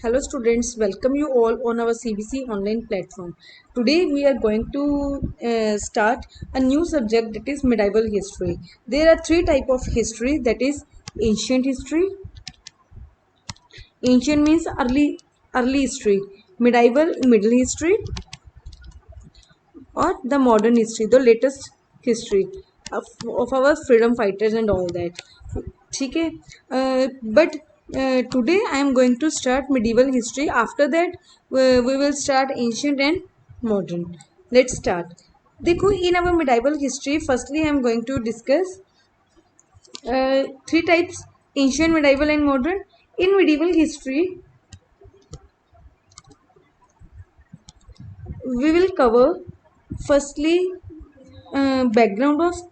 Hello students, welcome you all on our CBC online platform. Today we are going to start a new subject, that is medieval history. There are three types of history, that is ancient history. Ancient means early history. Medieval, middle history, or the modern history, the latest history of our freedom fighters and all that. ठीक है, but today I am going to start medieval history. After that we will start ancient and modern. Let's start. देखो, in our medieval history, firstly I am going to discuss three types: ancient, medieval and modern. In medieval history we will cover firstly background of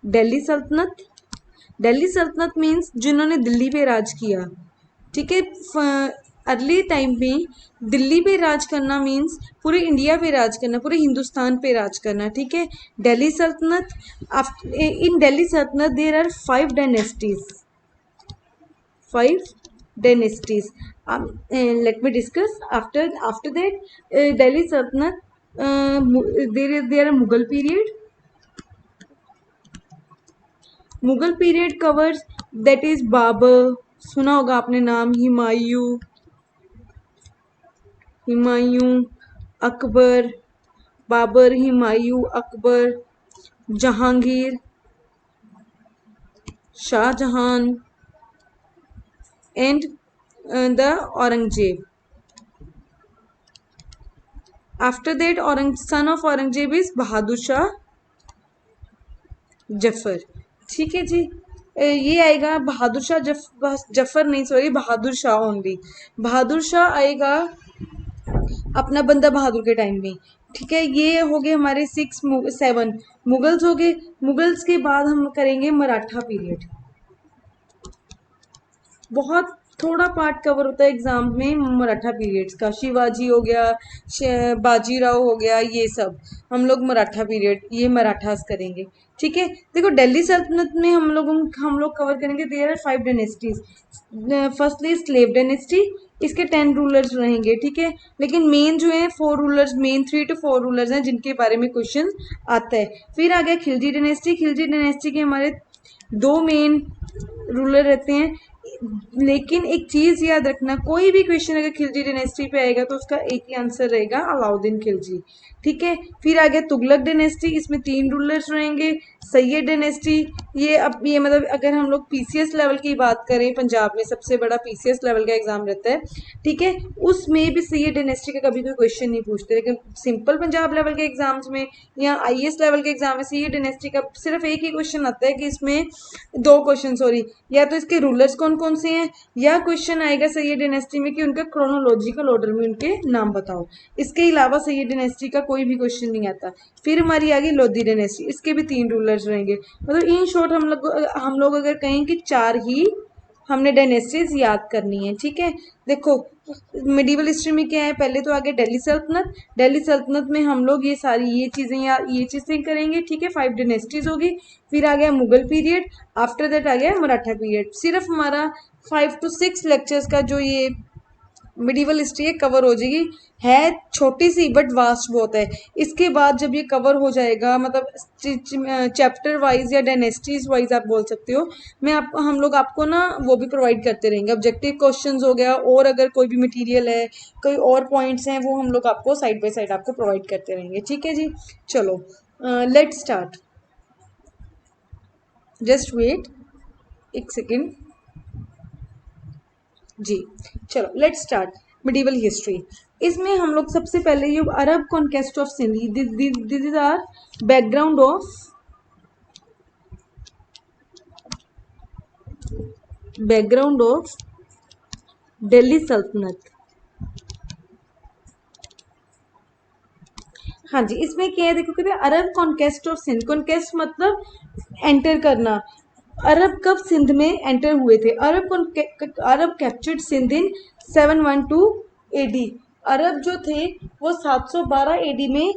Delhi सल्तनत. दिल्ली सल्तनत means जिन्होंने दिल्ली पे राज किया. ठीक है, early time में दिल्ली पे राज करना मीन्स पूरे इंडिया पे राज करना, पूरे हिंदुस्तान पे राज करना. ठीक है, दिल्ली सल्तनत. In Delhi Saltanat there are 5 dynasties. 5 dynasties. Let me discuss. After that Delhi Saltanat, there are Mughal period. Mughal period covers, that is Babur, सुना होगा आपने नाम, Humayun, Akbar, Babur, Humayun, Akbar, Jahangir, Shahjahan and the Aurangzeb. After that son of Aurangzeb is Bahadur Shah Zafar. ठीक है जी, ये आएगा बहादुर शाह जफर नहीं, सॉरी, बहादुर शाह ओनली. बहादुर शाह आएगा अपना बंदा बहादुर के टाइम में. ठीक है, ये हो गए हमारे 7 मुगल्स हो गए. मुगल्स के बाद हम करेंगे मराठा पीरियड. बहुत थोड़ा पार्ट कवर होता है एग्जाम में मराठा पीरियड्स का. शिवाजी हो गया, बाजीराव हो गया, ये सब हम लोग मराठा पीरियड, ये मराठास करेंगे. ठीक है, देखो दिल्ली सल्तनत में हम लोग कवर करेंगे. There are 5 dynasties. Firstly slave dynasty, इसके 10 रूलर्स रहेंगे. ठीक है, लेकिन मेन जो है 4 रूलर्स, मेन 3 to 4 रूलर्स हैं जिनके बारे में क्वेश्चन आता है. फिर आ गया खिलजी डायनेस्टी. खिलजी डायनेस्टी के हमारे 2 मेन रूलर रहते हैं. लेकिन एक चीज याद रखना, कोई भी क्वेश्चन अगर खिलजी डायनेस्टी पे आएगा तो उसका एक ही आंसर रहेगा, अलाउद्दीन खिलजी. ठीक है, फिर आ गया तुगलक डायनेस्टी. इसमें 3 रूलर्स रहेंगे. सैयद डायनेस्टी, ये मतलब अगर हम लोग पीसीएस लेवल की बात करें, पंजाब में सबसे बड़ा पीसीएस लेवल का एग्जाम रहता है. ठीक है, उसमें भी सैयद डायनेस्टी का कभी कोई क्वेश्चन नहीं पूछते. लेकिन सिंपल पंजाब लेवल के एग्जाम्स में या आईएएस लेवल के एग्जाम में सैयद डायनेस्टी का सिर्फ एक ही क्वेश्चन आता है कि इसमें 2 क्वेश्चन, सॉरी, या तो इसके रूलर्स कौन कौन से हैं, या क्वेश्चन आएगा सैयद डायनेस्टी में कि उनका क्रोनोलॉजिकल ऑर्डर में उनके नाम बताओ. इसके अलावा सैयद डायनेस्टी का कोई भी क्वेश्चन नहीं आता. फिर हमारी आ गई लोधी डायनेस्टी. इसके भी 3 रूलर्स रहेंगे. मतलब इन शॉर्ट हम लोग अगर कहें कि 4 ही हमने डायनेस्टीज याद करनी है. ठीक है, देखो मिडिवल हिस्ट्री में क्या है, पहले तो आगे दिल्ली सल्तनत. दिल्ली सल्तनत में हम लोग ये सारी ये चीज़ें करेंगे. ठीक है, 5 डायनेस्टीज होगी. फिर आ गया मुगल पीरियड. आफ्टर दैट आ गया मराठा पीरियड. सिर्फ हमारा 5 to 6 लेक्चर्स का जो ये मिडिवल हिस्ट्री है कवर हो जाएगी. है छोटी सी बट वास्ट बहुत है. इसके बाद जब ये कवर हो जाएगा, मतलब चैप्टर वाइज या डायनेस्टीज वाइज आप बोल सकते हो, हम लोग आपको ना वो भी प्रोवाइड करते रहेंगे. ऑब्जेक्टिव क्वेश्चंस हो गया, और अगर कोई भी मटेरियल है, कोई और पॉइंट्स हैं, वो हम लोग आपको साइड बाय साइड आपको प्रोवाइड करते रहेंगे. ठीक है जी, चलो लेट स्टार्ट. जस्ट वेट एक सेकेंड जी. चलो लेट स्टार्ट मिडिवल हिस्ट्री. इसमें हम लोग सबसे पहले ये Arab conquest of Sindh, this is our background of Delhi Saltanat. हाँ जी, इसमें क्या है, देखो कहते हैं Arab conquest of Sindh. Conquest मतलब एंटर करना. अरब कब सिंध में एंटर हुए थे? Arab captured Sindh in 712 AD. अरब जो थे वो 712 एडी में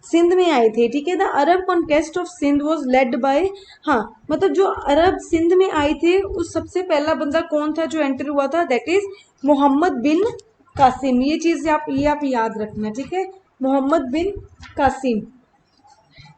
सिंध में आए थे, ठीक है। The Arab conquest of Sindh was led by, हाँ मतलब जो अरब सिंध में आए थे उस सबसे पहला बंदा कौन था जो एंटर हुआ था, that is Mohammad bin Qasim. ये चीज आप याद रखना, ठीक है, मोहम्मद बिन कासिम।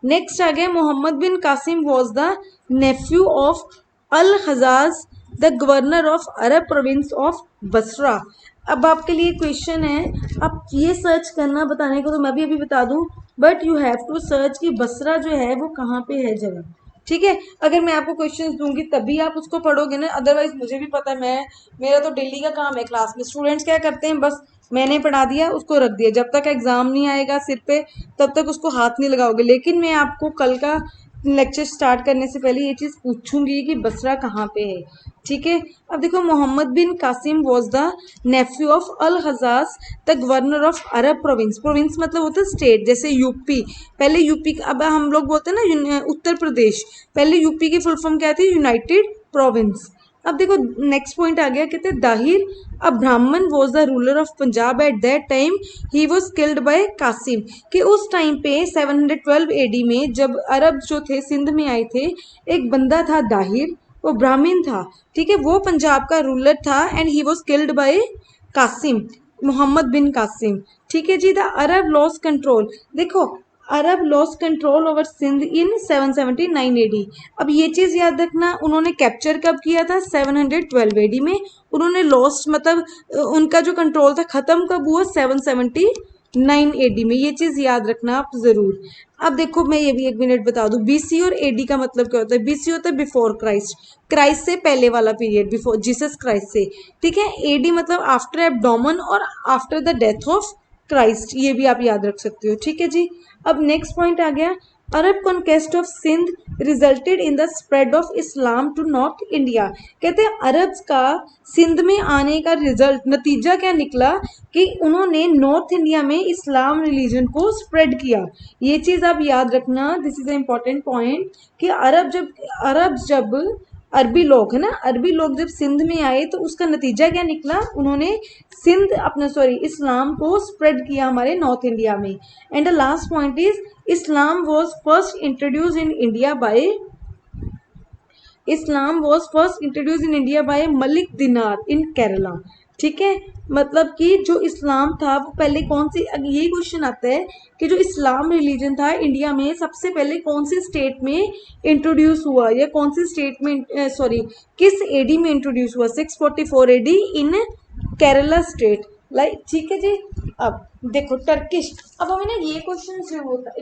नेक्स्ट आ गया Mohammad bin Qasim was the nephew of Al Hajjaj the governor of Arab province of Basra. अब आपके लिए क्वेश्चन है, आप ये सर्च करना, बताने को तो मैं भी अभी बता दूं, but you have to search कि बसरा जो है वो कहाँ पे है जगह, ठीक है। अगर मैं आपको क्वेश्चंस दूंगी तभी आप उसको पढ़ोगे ना, अदरवाइज मुझे भी पता है, मैं मेरा तो डेली का काम है क्लास में। स्टूडेंट्स क्या करते हैं, बस मैंने पढ़ा दिया उसको रख दिया, जब तक एग्जाम नहीं आएगा सिर पे तब तक उसको हाथ नहीं लगाओगे। लेकिन मैं आपको कल का लेक्चर स्टार्ट करने से पहले ये चीज़ पूछूंगी कि बसरा कहाँ पे है, ठीक है। अब देखो Mohammad bin Qasim was the nephew of Al Hajjaj the governor of Arab province. Province मतलब होता है स्टेट, जैसे यूपी, पहले यूपी, अब हम लोग बोलते हैं ना उत्तर प्रदेश, पहले यूपी की फुल फॉर्म क्या थी, यूनाइटेड प्रोविंस। अब देखो नेक्स्ट पॉइंट आ गया, कहते हैं Dahir a Brahmin was the ruler of Punjab at that time he was killed by Qasim. कि उस टाइम पे 712 एडी में जब अरब जो थे सिंध में आए थे, एक बंदा था दाहिर, वो ब्राह्मण था, ठीक है, वो पंजाब का रूलर था and he was killed by Qasim, Mohammad bin Qasim, ठीक है जी। द अरब लॉस कंट्रोल, देखो Arab lost control over Sindh in 779 AD. अब ये चीज़ याद रखना, उन्होंने कैप्चर कब किया था, 712 एडी में। उन्होंने लॉस्ट मतलब उनका जो कंट्रोल था ख़त्म कब हुआ, 779 एडी में। ये चीज़ याद रखना आप ज़रूर। अब देखो मैं ये भी एक मिनट बता दूं, बीसी और एडी का मतलब क्या होता है। बीसी होता है बिफोर क्राइस्ट, क्राइस्ट से पहले वाला पीरियड, बिफोर जीसस क्राइस्ट से, ठीक है। एडी मतलब आफ्टर एब्डोमन और after the death of Christ, ये भी आप याद रख सकते हो, ठीक है जी। अब नेक्स्ट पॉइंट आ गया, Arab conquest of Sindh resulted in the spread of Islam to north India. कहते हैं अरब का सिंध में आने का रिजल्ट, नतीजा क्या निकला कि उन्होंने नॉर्थ इंडिया में इस्लाम रिलीजन को स्प्रेड किया। ये चीज़ आप याद रखना, this is the important point कि अरब जब अरबी लोग है ना, अरबी लोग जब सिंध में आए तो उसका नतीजा क्या निकला, उन्होंने सिंध अपना इस्लाम को स्प्रेड किया हमारे नॉर्थ इंडिया में। And the last point is Islam was first introduce in India by, Islam was first introduce in India by Malik दिनार इन केरला, ठीक है। मतलब कि जो इस्लाम था वो पहले कौन सी, यही क्वेश्चन आता है कि जो इस्लाम रिलीजन था इंडिया में सबसे पहले कौन से स्टेट में इंट्रोड्यूस हुआ, या कौन से स्टेट में किस एडी में इंट्रोड्यूस हुआ, 644 एडी इन केरला स्टेट, लाइक, ठीक है जी। अब देखो टर्किश, अब हमें ना ये क्वेश्चन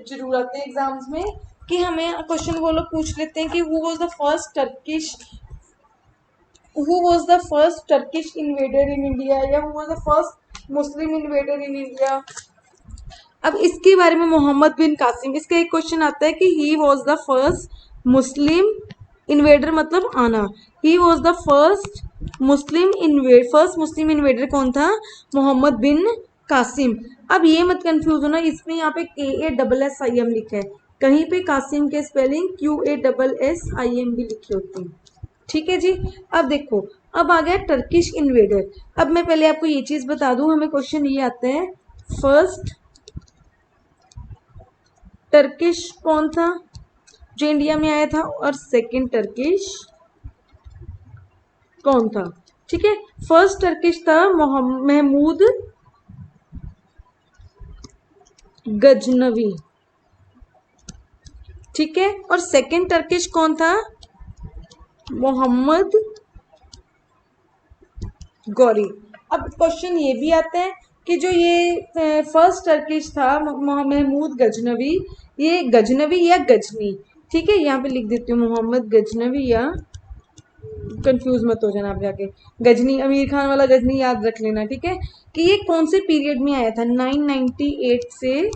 जरूर आते हैं एग्जाम्स में कि हमें क्वेश्चन वो लोग पूछ लेते हैं कि who was the first Turkish invader in India, या who was the first Muslim invader in India. अब इसके बारे में मोहम्मद बिन कासिम, इसका एक क्वेश्चन आता है कि he was the first Muslim invader, मतलब आना, he was the first Muslim invader कौन था, मोहम्मद बिन कासिम। अब ये मत कंफ्यूज होना, इसमें यहाँ पे KASSIM लिखा है, कहीं पे कासिम के स्पेलिंग QASSIM भी लिखी होती है, ठीक है जी। अब देखो, अब आ गया टर्किश इन्वेडर। अब मैं पहले आपको ये चीज बता दूं, हमें क्वेश्चन ये आते हैं, फर्स्ट टर्किश कौन था जो इंडिया में आया था, और सेकंड टर्किश कौन था, ठीक है। फर्स्ट टर्किश था महमूद गजनवी, ठीक है, और सेकंड टर्किश कौन था, मोहम्मद गौरी। अब क्वेश्चन ये भी आता है कि जो ये फर्स्ट टर्किश था महमूद गजनवी, ये गजनवी या गजनी, ठीक है, यहाँ पे लिख देती हूँ मोहम्मद गजनवी, या कंफ्यूज मत हो जाना आप जाके, गजनी आमिर खान वाला गजनी याद रख लेना, ठीक है। कि ये कौन से पीरियड में आया था, 998 से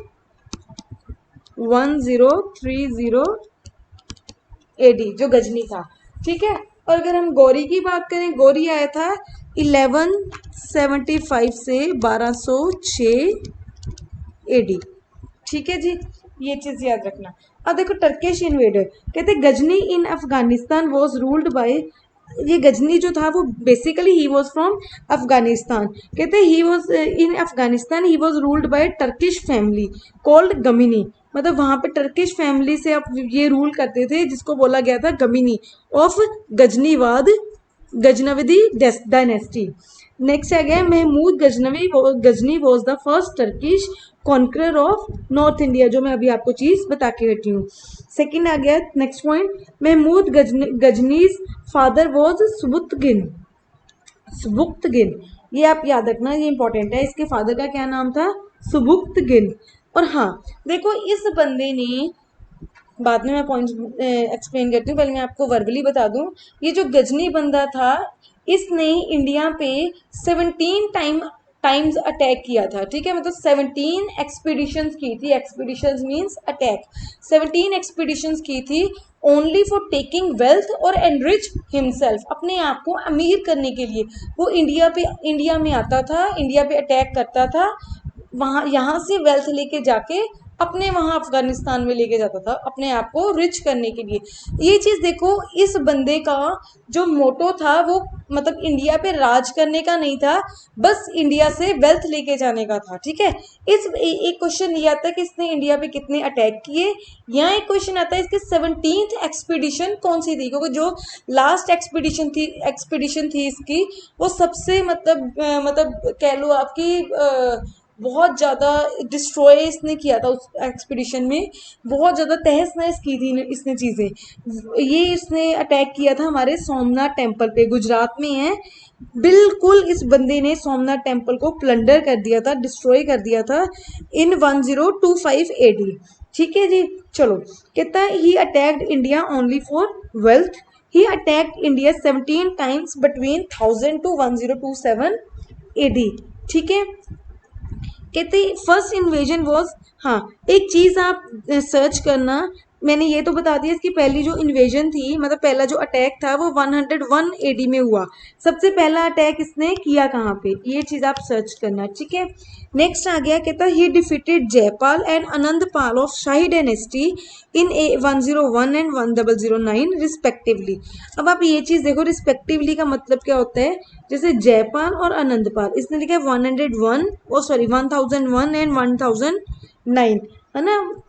1030 एडी जो गजनी था, ठीक है। और अगर हम गौरी की बात करें, गौरी आया था 1175 से 1206 एडी, ठीक है जी, ये चीज याद रखना। अब देखो टर्किश इन्वेडर, कहते Ghazni in Afghanistan was ruled by, ये गजनी जो था वो basically he was from Afghanistan. कहते he was in Afghanistan he was ruled by Turkish family called Ghamini, मतलब वहां पे टर्किश फैमिली से अब ये रूल करते थे, जिसको बोला गया था गमीनी ऑफ गजनीवाद गजनविदी डायनेस्टी। नेक्स्ट आ गया Mahmud Ghazni was the first Turkish conqueror of North India, जो मैं अभी आपको चीज बता के हटी हूँ। सेकंड आ गया next point, Mahmud Ghazni's father was Sabuktigin. Sabuktigin, ये आप याद रखना, ये इंपॉर्टेंट है। इसके फादर का क्या नाम था? सुबुक्तगिन। और हाँ देखो, इस बंदे ने, बाद में मैं पॉइंट एक्सप्लेन करती हूँ, पहले मैं आपको वर्बली बता दूं। ये जो गजनी बंदा था, इसने इंडिया पे 17 टाइम्स अटैक किया था, ठीक है। मतलब 17 एक्सपीडिशंस की थी। Expeditions means attack. 17 एक्सपीडिशंस की थी ओनली फॉर टेकिंग वेल्थ और एनरिच हिमसेल्फ, अपने आप को अमीर करने के लिए। वो इंडिया में आता था, इंडिया पे अटैक करता था, वहां यहाँ से वेल्थ लेके जाके अपने वहां अफगानिस्तान में लेके जाता था, अपने आप को रिच करने के लिए। ये चीज देखो, इस बंदे का जो मोटो था वो मतलब इंडिया पे राज करने का नहीं था, बस इंडिया से वेल्थ लेके जाने का था, ठीक है। एक क्वेश्चन ये आता है कि इसने इंडिया पे कितने अटैक किए। यहाँ एक क्वेश्चन आता है इसकी 17th एक्सपीडिशन कौन सी थी, क्योंकि जो लास्ट एक्सपीडिशन थी इसकी, वो सबसे मतलब कह लो आपकी बहुत ज़्यादा डिस्ट्रॉय इसने किया था उस एक्सपीडिशन में। बहुत ज़्यादा तहस नहस की थी इसने चीज़ें। ये इसने अटैक किया था हमारे सोमनाथ टेम्पल पे, गुजरात में है। बिल्कुल इस बंदे ने सोमनाथ टेम्पल को प्लंडर कर दिया था, डिस्ट्रॉय कर दिया था इन 1025 AD, ठीक है जी। चलो, कहता है he attacked India only for wealth. He attacked India 17 times between 1000 to 1027 AD, ठीक है। कहते फर्स्ट इन्वेजन वॉज, हाँ एक चीज आप सर्च करना, मैंने ये तो बता दिया इसकी पहली जो इन्वेजन थी, मतलब पहला जो अटैक था वो 101 AD में हुआ। सबसे पहला अटैक इसने किया कहाँ पे, ये चीज आप सर्च करना, ठीक है। नेक्स्ट आ गया, कहता ही defeated Jaipal and Anandpal of shahi dynasty in 101 and 1009 respectively. अब आप ये चीज देखो, रिस्पेक्टिवली का मतलब क्या होता है। जैसे जयपाल और आनंदपाल, इसने लिखा है 101, ओ सॉरी 1001 एंड 1009, है ना।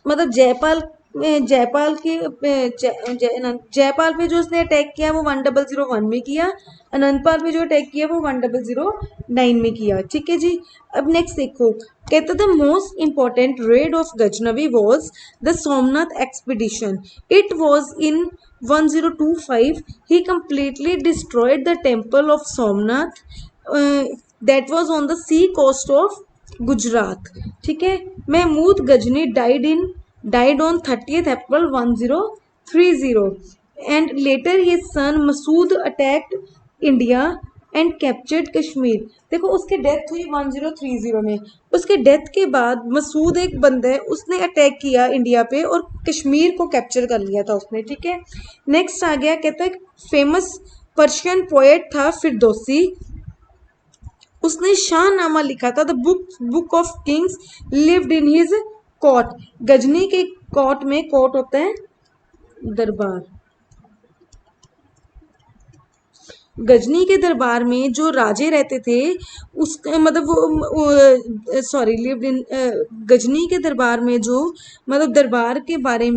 मतलब जयपाल के जयपाल पे जो उसने अटैक किया वो 1001 में किया, अनंतपाल पे जो अटैक किया वो 1009 में किया, ठीक है जी। अब नेक्स्ट देखो, कहता the most important rid of Ghaznavi was the Somnath expedition. It was in 1025 he completely destroyed the temple of Somnath that was on the sea coast of Gujarat, ठीक है। Mahmud Ghazni died on 30th April 1030 and later his son Masud attacked India and captured Kashmir. देखो उसकी death हुई 1030 में, उसके death के बाद मसूद एक बंदा है, उसने अटैक किया इंडिया पे और कश्मीर को कैप्चर कर लिया था उसने, ठीक है। नेक्स्ट आ गया, कहता है फेमस पर्शियन पोएट था फिरदौसी, उसने शाहनामा लिखा था। The book of kings lived in his court. Ghazni के कोर्ट में, कोर्ट होता है दरबार, गजनी के दरबार में जो राजे रहते थे उसका मतलब वो सॉरी लिव्ड इन, गजनी के दरबार में जो मतलब दरबार के बारे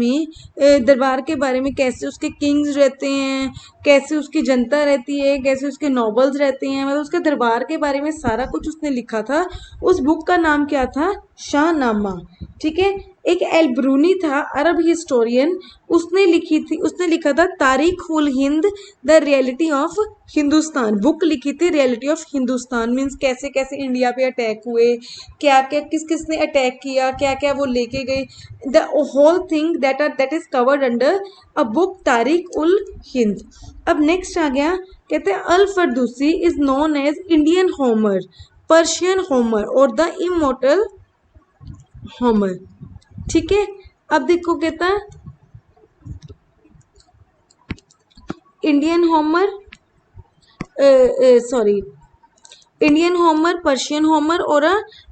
में कैसे उसके किंग्स रहते हैं, कैसे उसकी जनता रहती है, कैसे उसके नॉबल्स रहते हैं, मतलब उसके दरबार के बारे में सारा कुछ उसने लिखा था। उस बुक का नाम क्या था? शाहनामा, ठीक है। एक एल्ब्रूनी था अरब हिस्टोरियन, उसने लिखा था Tarikh ul Hind the reality of Hindustan. Book लिखी थी रियलिटी ऑफ हिंदुस्तान, मीन्स कैसे कैसे इंडिया पे अटैक हुए, क्या क्या किस किस ने अटैक किया, क्या क्या वो लेके गए, the whole thing that is covered under a book Tarikh ul Hind. अब नेक्स्ट आ गया, कहते हैं Al Firdausi is known as Indian Homer, Persian Homer और द इमोर्टल होमर, ठीक है। अब देखो कहता है Indian Homer, sorry Indian Homer, Persian Homer और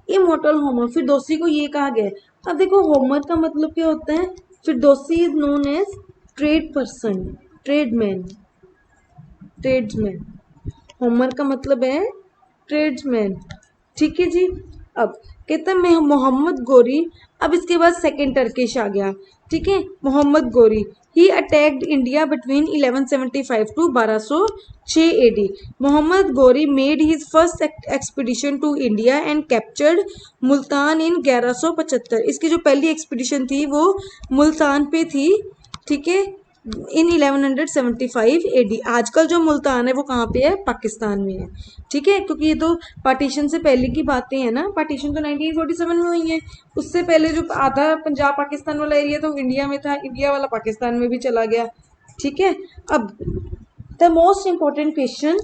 इमोर्टल होमर, फिरदौसी को ये कहा गया है। अब देखो होमर का मतलब क्या होता है, Firdausi is known as trade person, trademan, tradesman, Homer का मतलब है ट्रेड्समैन, ठीक है जी। अब कहता है मोहम्मद गोरी। अब इसके बाद सेकेंड टर्किश आ गया, ठीक है, Mohammad Ghori. He attacked India between 1175 to 1206 AD। Mohammad Ghori made his first expedition to India and captured Multan in 1175। इसकी जो पहली एक्सपीडिशन थी वो मुल्तान पे थी, ठीक है, इन 1175 AD। आजकल जो मुल्तान है वो कहाँ पे है, पाकिस्तान में है, ठीक है, क्योंकि ये तो पार्टीशन से पहले की बातें हैं ना, पार्टीशन तो 1947 में हुई है। उससे पहले जो आधा पंजाब पाकिस्तान वाला एरिया तो इंडिया में था, इंडिया वाला पाकिस्तान में भी चला गया, ठीक है। अब द मोस्ट इंपॉर्टेंट क्वेश्चन,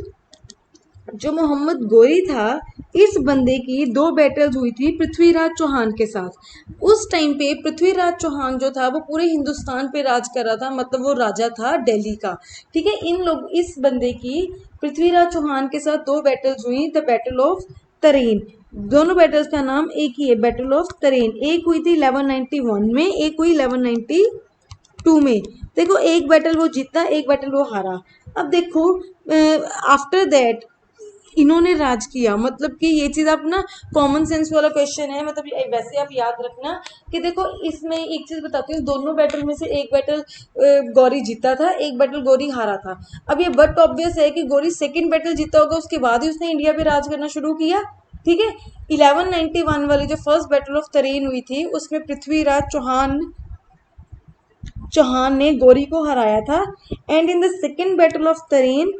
जो मोहम्मद गोरी था, इस बंदे की 2 बैटल्स हुई थी पृथ्वीराज चौहान के साथ। उस टाइम पे पृथ्वीराज चौहान जो था वो पूरे हिंदुस्तान पे राज कर रहा था, मतलब वो राजा था दिल्ली का, ठीक है। इस बंदे की पृथ्वीराज चौहान के साथ 2 बैटल्स हुई, द बैटल ऑफ तरेन। दोनों बैटल्स का नाम एक ही है, बैटल ऑफ तरेन। एक हुई थी 1191 में, एक हुई 1192 में। देखो एक बैटल वो जीता, एक बैटल वो हारा। अब देखो आफ्टर दैट इन्होंने राज किया, मतलब कि ये चीज़ आप ना कॉमन सेंस वाला क्वेश्चन है, मतलब वैसे आप याद रखना कि देखो इसमें एक चीज़ बताती हूँ, दोनों बैटल में से एक बैटल गौरी जीता था, एक बैटल गौरी हारा था। अब ये बट ऑब्वियस है कि गौरी सेकंड बैटल जीता होगा, उसके बाद ही उसने इंडिया पे राज करना शुरू किया, ठीक है। 1191 वाली जो फर्स्ट बैटल ऑफ तरेन हुई थी उसमें पृथ्वीराज चौहान ने गौरी को हराया था। And in the second battle of तरेन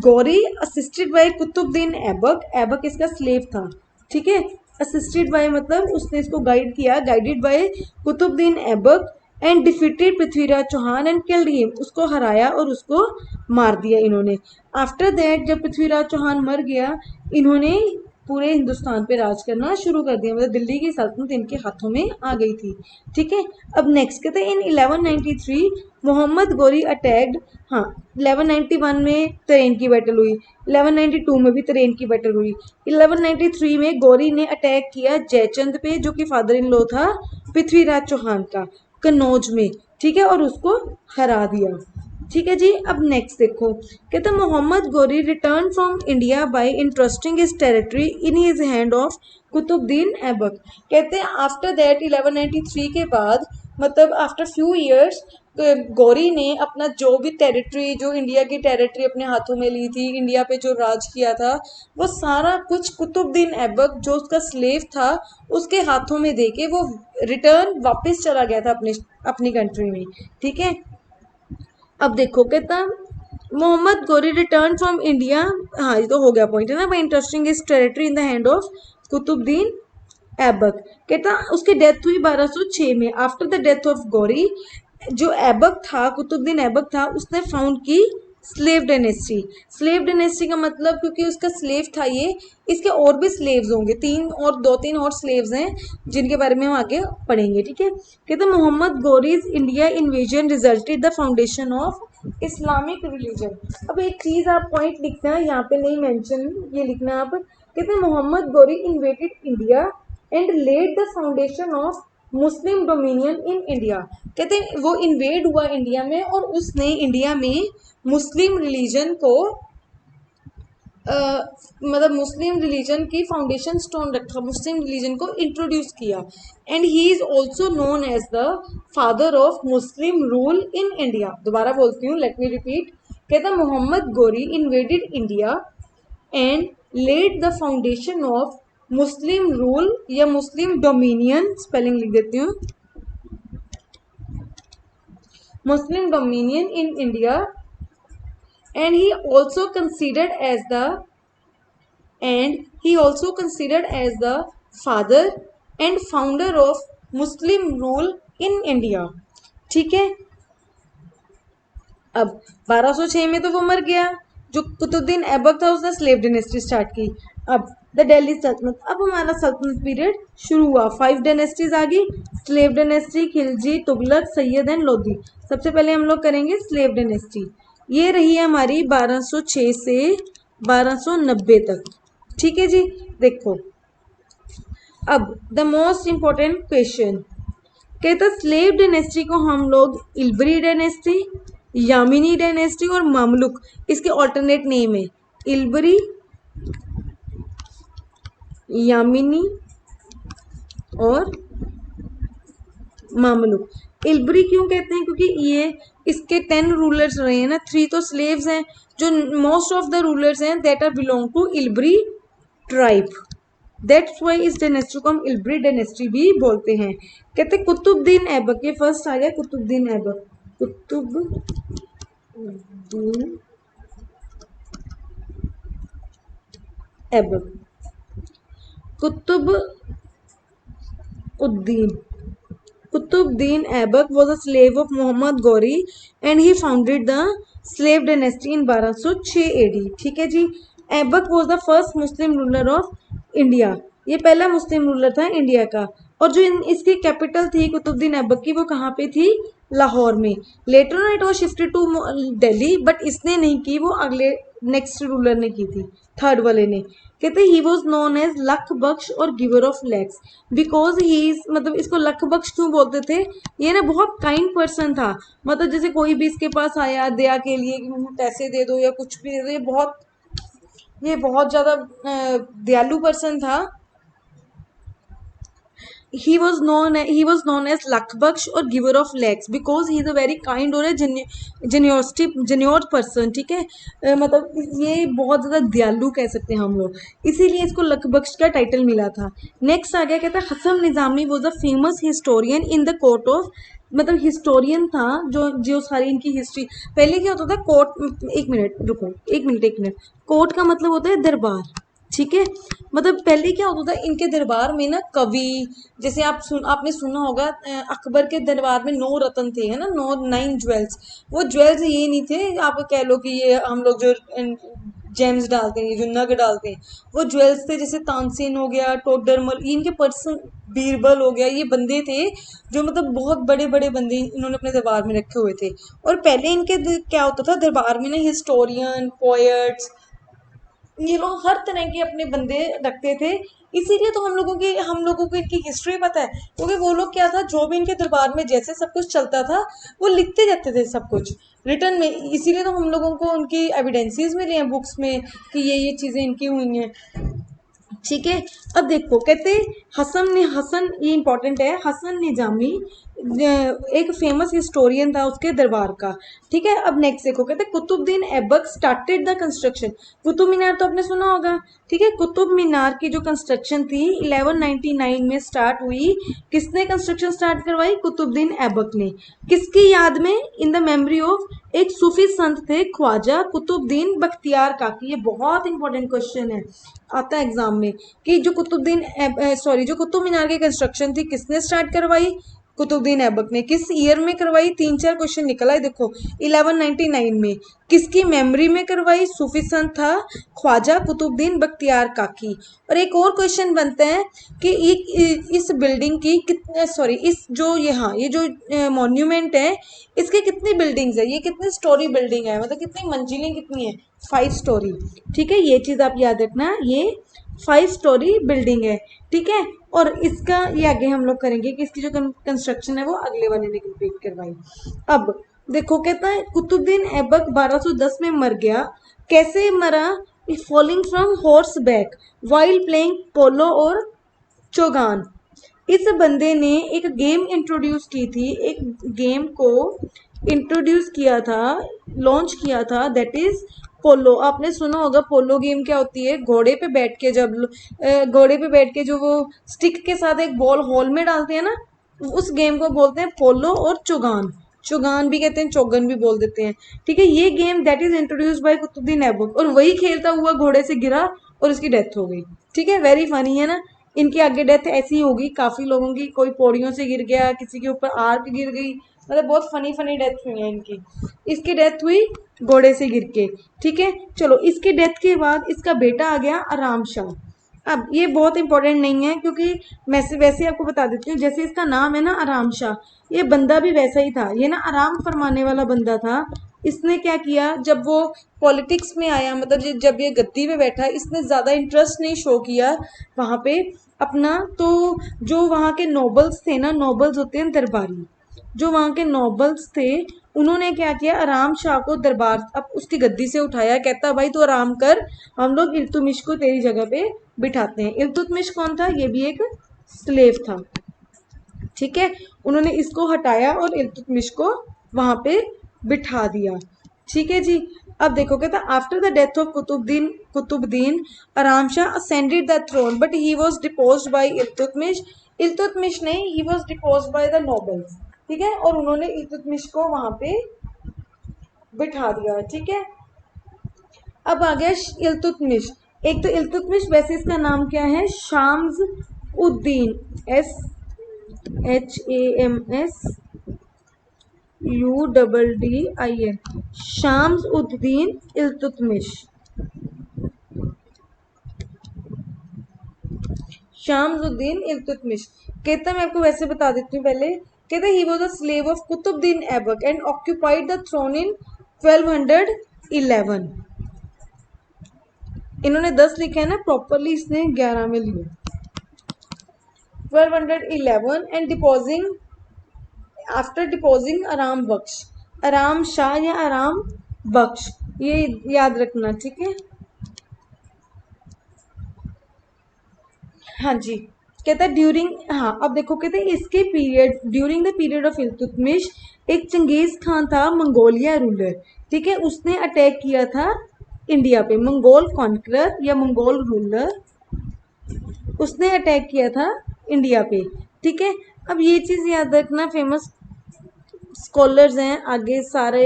गौरी असिस्टेड बाय कुतुबुद्दीन ऐबक, ऐबक इसका स्लेव था, ठीक है। असिस्टेड बाय मतलब उसने इसको गाइड किया, guided by Qutbuddin Aibak and defeated Prithviraj Chauhan and killed him, उसको हराया और उसको मार दिया इन्होंने। आफ्टर दैट जब पृथ्वीराज चौहान मर गया, इन्होंने पूरे हिंदुस्तान पे राज करना शुरू कर दिया, मतलब दिल्ली की सल्तनत इनके हाथों में आ गई थी, ठीक है। अब नेक्स्ट कहते हैं इन 1193 मोहम्मद गोरी अटैक्ड, हाँ 1191 में तरेन की बैटल हुई, 1192 में भी तरेन की बैटल हुई, 1193 में गौरी ने अटैक किया जयचंद पे, जो कि फादर इन लॉ था पृथ्वीराज चौहान का, कन्नौज में, ठीक है, और उसको हरा दिया, ठीक है जी। अब नेक्स्ट देखो, कहते हैं Mohammad Ghori return from India by interesting his territory in his hand of Qutbuddin Aibak. कहते हैं आफ्टर दैट 1193 के बाद, मतलब आफ्टर फ्यू ईयर्स, गौरी ने अपना जो भी टेरिटरी, जो इंडिया की टेरिटरी अपने हाथों में ली थी, इंडिया पे जो राज किया था, वो सारा कुछ कुतुबुद्दीन ऐबक जो उसका स्लेव था उसके हाथों में देके वो रिटर्न वापस चला गया था अपनी कंट्री में, ठीक है। अब देखो कहता Mohammad Ghori return from India, हाँ ये तो हो गया पॉइंट है ना, by interesting is territory in the hand of Qutbuddin Aibak. कहता उसकी डेथ हुई 1206 में। After the death of Ghori, जो ऐबक था, कुतुबुद्दीन ऐबक था, उसने फाउंड की स्लेव डायनेस्टी। स्लेव डायनेस्टी का मतलब, क्योंकि उसका स्लेव था ये, इसके और भी स्लेव्स होंगे, 2-3 और स्लेव्स हैं जिनके बारे में हम आगे पढ़ेंगे, ठीक है। कहते Mohammad Ghori's India invasion resulted the foundation of Islamic religion. अब एक चीज़ आप पॉइंट लिखना है, यहाँ पे नहीं मेंशन, ये लिखना आप, कहते मोहम्मद गोरी invaded India and laid the foundation of Muslim dominion in India. कहते हैं वो इन्वेड हुआ इंडिया में और उसने इंडिया में मुस्लिम रिलीजन को मतलब मुस्लिम रिलीजन की फाउंडेशन स्टोन रखा, मुस्लिम रिलीजन को इंट्रोड्यूस किया। And he is also known as the father of Muslim rule in India. दोबारा बोलती हूँ, लेट मी रिपीट। कहता मोहम्मद गोरी invaded India and laid the foundation of Muslim rule या Muslim dominion, spelling लिख देती हूँ, Muslim dominion in India. And he also considered as the father and founder of Muslim rule in India, ठीक है। अब 1206 में तो वो मर गया, जो कुतुबुद्दीन ऐबक था उसने स्लेव डायनेस्टी स्टार्ट की। अब द दिल्ली सल्तनत, अब हमारा सल्तनत पीरियड शुरू हुआ। 5 डायनेस्टीज आ गई, slave dynasty, Khilji, Tughlaq, Syed and Lodhi. सबसे पहले हम लोग करेंगे स्लेव डायनेस्टी। ये रही है हमारी 1206 से 1290 तक, ठीक है जी। देखो अब द मोस्ट इंपॉर्टेंट क्वेश्चन, कहता स्लेव डायनेस्टी को हम लोग इल्बरी डायनेस्टी, यामिनी डायनेस्टी और मामलुक, इसके ऑल्टरनेट नेम है इल्बरी, यामिनी और मामलुक। इल्बरी क्यों कहते हैं? क्योंकि ये इसके 10 रूलर्स रहे हैं ना, 3 तो स्लेव्स हैं, जो मोस्ट ऑफ द रूलर्स हैं that are belong to Ilbari tribe, that's why इस डायनेस्टी को हम इल्बरी डायनेस्टी भी बोलते हैं। कहते कुतुबुद्दीन ऐबक, ये फर्स्ट आ गया Qutubuddin Aibak, Qutubuddin Aibak, Qutubuddin Aibak was a slave of Muhammad Ghori and he founded the slave dynasty in 1206 AD। ठीक है जी। Aibak was the first Muslim ruler of India, ये पहला मुस्लिम रूलर था इंडिया का। और जो इसकी कैपिटल थी कुतुबुद्दीन ऐबक की, वो कहाँ पे थी? लाहौर में। Later on it was shifted to Delhi, but इसने नहीं की, वो अगले नेक्स्ट रूलर ने की थी, थर्ड वाले ने। कहते ही वॉज नोन एज लख बख्श और giver of lakhs, because he is, मतलब इसको लख बख्श क्यों बोलते थे? ये ना बहुत काइंड पर्सन था, मतलब जैसे कोई भी इसके पास आया दया के लिए कि मुझे पैसे दे दो या कुछ भी दे दो, ये बहुत ज़्यादा दयालु पर्सन था। he was known as Lakbaksh और giver of lakhs because he is a very kind और generous person। ठीक है, मतलब ये बहुत ज़्यादा दयालु कह सकते हैं हम लोग, इसीलिए इसको लकबख्श का टाइटल मिला था। नेक्स्ट आ गया, कहता है Hasan Nizami was a famous historian in the court of, मतलब हिस्टोरियन था जो जो सारी इनकी हिस्ट्री। पहले क्या होता था कोर्ट, एक मिनट रुको, एक मिनट, कोर्ट का मतलब होता है दरबार। ठीक है, मतलब पहले क्या होता था इनके दरबार में ना, कवि, जैसे आपने सुना होगा अकबर के दरबार में 9 रत्न थे, है ना, 9 ज्वेल्स। वो ज्वेल्स ये नहीं थे, आप कह लो कि ये हम लोग जो जेम्स डालते हैं, जो नग डालते हैं, वो ज्वेल्स थे। जैसे तानसेन हो गया, टोडरमल, ये इनके पर्सन, बीरबल हो गया, ये बंदे थे जो मतलब बहुत बड़े बड़े बंदे इन्होंने अपने दरबार में रखे हुए थे। और पहले इनके क्या होता था दरबार में ना, हिस्टोरियन, पोएट्स, ये लोग हर तरह के अपने बंदे रखते थे। इसीलिए तो हम लोगों को इनकी हिस्ट्री पता है, क्योंकि वो लोग क्या था, जो भी इनके दरबार में जैसे सब कुछ चलता था वो लिखते जाते थे सब कुछ रिटर्न में। इसीलिए तो हम लोगों को उनकी एविडेंसेस मिले हैं बुक्स में कि ये चीज़ें इनकी हुई हैं। ठीक है, अब देखो कहते हसन, ये इंपॉर्टेंट है, हसन निजामी एक फेमस हिस्टोरियन था उसके दरबार का। ठीक है, अब नेक्स्ट देखो, कहते Qutbuddin Aibak started the construction. Qutub Minar तो आपने सुना होगा। ठीक है, कुतुब मीनार की जो कंस्ट्रक्शन थी 1199 में स्टार्ट हुई। किसने कंस्ट्रक्शन स्टार्ट करवाई? कुतुबुद्दीन ऐबक ने। किसकी याद में? इन द मेमोरी ऑफ एक सूफी संत थे ख्वाजा कुतुबुद्दीन बख्तियार काकी। ये बहुत इंपॉर्टेंट क्वेश्चन है, आता है एग्जाम में, कि जो जो कुतुब मीनार की कंस्ट्रक्शन थी किसने स्टार्ट करवाई? कुतुबुद्दीन ऐबक ने। किस ईयर में करवाई? 3-4 क्वेश्चन निकला है देखो। 1199 में। किसकी मेमोरी में करवाई? सूफी संत था ख्वाजा कुतुबुद्दीन बख्तियार काकी। और एक और क्वेश्चन बनता है कि इस बिल्डिंग की कितने, इस जो ये जो मॉन्यूमेंट है, इसके कितनी बिल्डिंग्स है? ये कितनी स्टोरी बिल्डिंग है, मतलब कितनी मंजिलें कितनी है? 5 स्टोरी। ठीक है, ये चीज़ आप याद रखना, ये 5 स्टोरी बिल्डिंग है। ठीक है, और इसका ये आगे हम लोग करेंगे कि इसकी जो कंस्ट्रक्शन है वो अगले वाले ने कंप्लीट करवाई। अब देखो, कहता है कुतुबुद्दीन ऐबक 1210 में मर गया। कैसे मरा? Falling from horse back while playing पोलो और चौगान। इस बंदे ने एक गेम इंट्रोड्यूस की थी, एक गेम को इंट्रोड्यूस किया था, लॉन्च किया था, दैट इज पोलो। आपने सुना होगा पोलो गेम क्या होती है? घोड़े पे बैठ के घोड़े पे बैठ के जो वो स्टिक के साथ एक बॉल हॉल में डालते हैं ना, उस गेम को बोलते हैं पोलो और चौगान। चौगान भी कहते हैं, चौगन भी बोल देते हैं। ठीक है, ये game that is introduce by Qutbuddin Aibak, और वही खेलता हुआ घोड़े से गिरा और उसकी डेथ हो गई। ठीक है, वेरी फनी है ना। इनकी आगे डेथ ऐसी होगी काफ़ी लोगों की, कोई पौड़ियों से गिर गया, किसी के ऊपर आर्क गिर गई, मतलब बहुत फनी फनी डेथ हुई है इनकी। इसकी डेथ हुई घोड़े से गिर के। ठीक है, चलो, इसकी डेथ के बाद इसका बेटा आ गया आराम शाह। अब ये बहुत इंपॉर्टेंट नहीं है, क्योंकि मैं वैसे आपको बता देती हूँ, जैसे इसका नाम है ना आराम शाह, ये बंदा भी वैसा ही था, ये ना आराम फरमाने वाला बंदा था। इसने क्या किया, जब वो पॉलिटिक्स में आया, मतलब जब ये गद्दी पे बैठा, इसने ज़्यादा इंटरेस्ट नहीं शो किया वहाँ पे अपना। तो जो वहाँ के नोबल्स थे ना, नोबल्स होते हैं दरबारी, जो वहाँ के नोबल्स थे, उन्होंने क्या किया, आराम शाह को दरबार, अब उसकी गद्दी से उठाया। कहता भाई तू आराम कर, हम लोग इल्तुतमिश को तेरी जगह पे बिठाते हैं। इल्तुतमिश कौन था? ये भी एक स्लेव था, ठीक है। उन्होंने इसको हटाया और इल्तुतमिश को वहां पे बिठा दिया, ठीक है जी। अब देखो कहता after the death of Qutbuddin Aram Shah ascended the throne but he was deposed by Iltutmish. Iltutmish नहीं, he was deposed by the nobles, ठीक है। और उन्होंने इल्तुतमिश को वहां पे बिठा दिया, ठीक है। अब आ गया इल्तुतमिश। एक तो इल्तुतमिश वैसे इसका नाम क्या है, शाम्स उद्दीन, SHAMS UDDIN, शाम्स उद्दीन इल्तुतमिश। शामसुद्दीन इल्तुतमिश कहता, मैं आपको वैसे बता देती हूँ पहले। कहता he was a slave of Qutbuddin Aibak and occupied the throne in 1211। इन्होंने 10 लिखे हैं ना, प्रॉपरली इसने 11 में लिए। 1211 एंड डिपोजिंग आफ्टर डिपोजिंग आराम बख्श, आराम शाह या आराम बख्श, ये याद रखना, ठीक है। हाँ जी, कहता है ड्यूरिंग, हाँ अब देखो कहते हैं इसके period, during the period of Iltutmish एक चंगेज खान था मंगोलिया रूलर, ठीक है। उसने अटैक किया था इंडिया पे, मंगोल कॉन्करर या मंगोल रूलर, उसने अटैक किया था इंडिया पे, ठीक है। अब ये चीज याद रखना, फेमस स्कॉलर्स हैं आगे सारे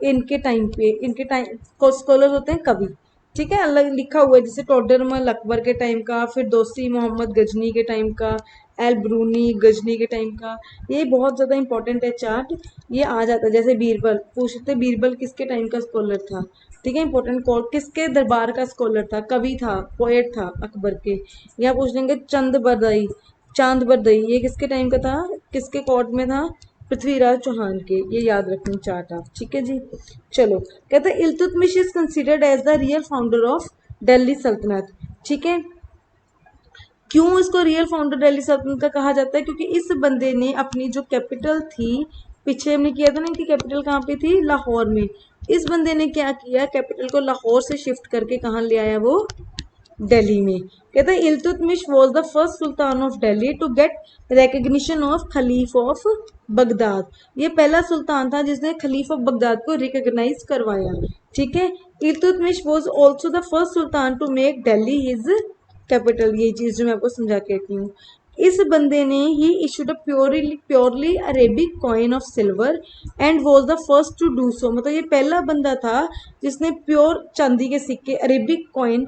इनके टाइम पे, इनके टाइम को स्कॉलर होते हैं कवि, ठीक है। अलग लिखा हुआ है जैसे टोडरमल अकबर के टाइम का, फिर दोस्ती मोहम्मद गजनी के टाइम का, एल ब्रूनी गजनी के टाइम का। ये बहुत ज़्यादा इंपॉर्टेंट है चार्ट, ये आ जाता है। जैसे बीरबल पूछते, बीरबल किसके टाइम का स्कॉलर था, ठीक है। इंपॉर्टेंट कॉल किसके दरबार का स्कॉलर था, कवि था, पोएट था अकबर के। या पूछ लेंगे चंद बरदई, चांद बरदई ये किसके टाइम का था, किसके कोर्ट में था, पृथ्वीराज चौहान के। ये याद रखना चार्ट आप, ठीक है जी। चलो कहते हैं Iltutmish is considered as the real founder of Delhi Sultanat, ठीक है। क्यों इसको रियल फाउंडर दिल्ली सल्तनत का कहा जाता है, क्योंकि इस बंदे ने अपनी जो कैपिटल थी, पीछे हमने किया था ना, इनकी कैपिटल कहाँ पे थी, लाहौर में। इस बंदे ने क्या किया, कैपिटल को लाहौर से शिफ्ट करके कहाँ ले आया, वो दिल्ली में। कहते हैं Iltutmish was the first sultan of Delhi to get recognition of khalif of Baghdad. ये पहला सुल्तान था जिसने खलीफ ऑफ बगदाद को रिकॉग्नाइज करवाया, ठीक है। Iltutmish was also the first sultan to make Delhi his capital. ये चीज जो मैं आपको समझा के रखी हूँ, इस बंदे ने he issued a purely Arabic coin of silver and was the first to do so. मतलब ये पहला बंदा था जिसने प्योर चांदी के सिक्के अरेबिक कॉइन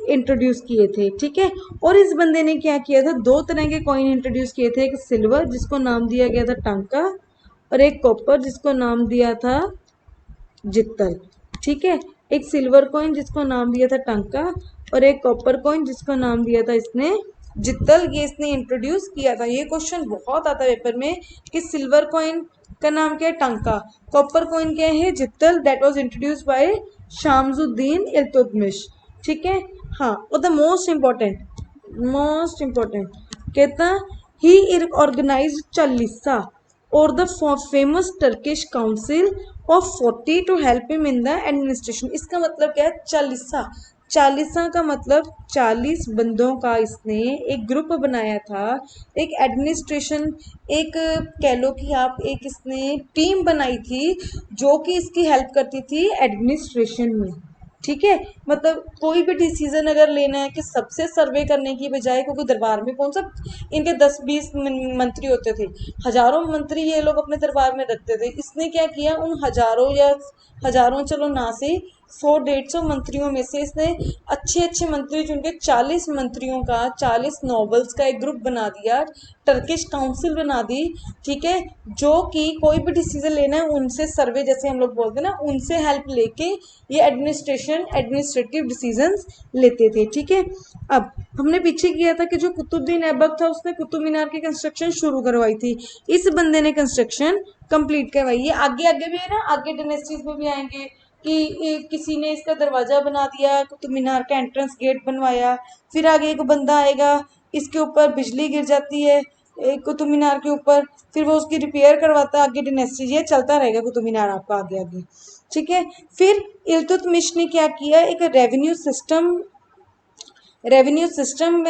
इंट्रोड्यूस किए थे, ठीक है। और इस बंदे ने क्या किया था, दो तरह के कॉइन इंट्रोड्यूस किए थे, एक सिल्वर जिसको नाम दिया गया था टांका, और एक कॉपर जिसको नाम दिया था जित्तल, ठीक है। एक सिल्वर कॉइन जिसको नाम दिया था टांका, और एक कॉपर कॉइन जिसको नाम दिया था इसने जित्तल। ये इसने इंट्रोड्यूस किया था। ये क्वेश्चन बहुत आता है पेपर में कि सिल्वर कॉइन का नाम क्या है, टांका, कॉपर कॉइन क्या है, jital, that was introduce by Shamsuddin Iltutmish, ठीक है। हाँ, और द मोस्ट इम्पोर्टेंट कहता ही ऑर्गेनाइज चालीसा और the famous Turkish council of 40 to help him in the administration. इसका मतलब क्या है, चालीसा, चालीसा का मतलब 40 बंदों का इसने एक ग्रुप बनाया था, एक एडमिनिस्ट्रेशन, एक कह लो कि आप एक इसने टीम बनाई थी जो कि इसकी हेल्प करती थी एडमिनिस्ट्रेशन में, ठीक है। मतलब कोई भी डिसीजन अगर लेना है कि सबसे सर्वे करने की बजाय, क्योंकि दरबार में कौन सा इनके 10-20 मंत्री होते थे, हजारों मंत्री ये लोग अपने दरबार में रखते थे। इसने क्या किया, उन हजारों या हजारों चलो ना से 100-150 मंत्रियों में से इसने अच्छे अच्छे मंत्री चुन के 40 मंत्रियों का, 40 नॉबल्स का एक ग्रुप बना दिया, टर्किश काउंसिल बना दी, ठीक है। जो कि कोई भी डिसीजन लेना है उनसे सर्वे, जैसे हम लोग बोलते हैं ना, उनसे हेल्प लेके ये एडमिनिस्ट्रेटिव डिसीजंस लेते थे, ठीक है। अब हमने पीछे किया था कि जो कुतुबुद्दीन ऐबक था उसने कुतुब मीनार की कंस्ट्रक्शन शुरू करवाई थी, इस बंदे ने कंस्ट्रक्शन कंप्लीट करवाई। ये आगे आगे भी है ना, आगे डायनेस्टीज में भी आएंगे कि किसी ने इसका दरवाजा बना दिया, कुतुब मीनार का एंट्रेंस गेट बनवाया, फिर आगे एक बंदा आएगा, इसके ऊपर बिजली गिर जाती है कुतुब मीनार के ऊपर, फिर वो उसकी रिपेयर करवाता है, आगे डायनेस्टी, ये चलता रहेगा कुतुब मीनार आपका आगे आगे, ठीक है। फिर इल्तुतमिश ने क्या किया, एक रेवेन्यू सिस्टम रेवेन्यू सिस्टम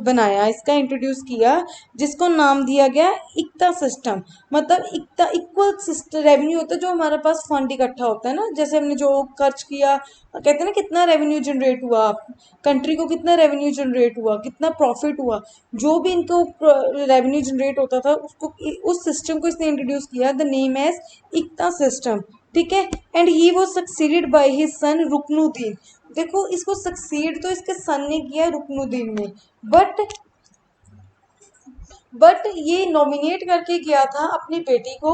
बनाया, इसका इंट्रोड्यूस किया, जिसको नाम दिया गया इक्ता सिस्टम। मतलब इक्ता इक्वल सिस्टम रेवेन्यू होता है, जो हमारे पास फंड इकट्ठा होता है ना, जैसे हमने जो खर्च किया, कहते हैं ना कितना रेवेन्यू जनरेट हुआ, कंट्री को कितना रेवेन्यू जनरेट हुआ, कितना प्रॉफिट हुआ, जो भी इनको रेवेन्यू जनरेट होता था उसको, उस सिस्टम को इसने इंट्रोड्यूस किया, द नेम एज इक्ता सिस्टम। ठीक है। And he was succeeded by his son Ruknuddin. देखो, इसको सक्सीड तो इसके सन ने किया रुकनुद्दीन ने, बट ये नॉमिनेट करके गया था अपनी बेटी को,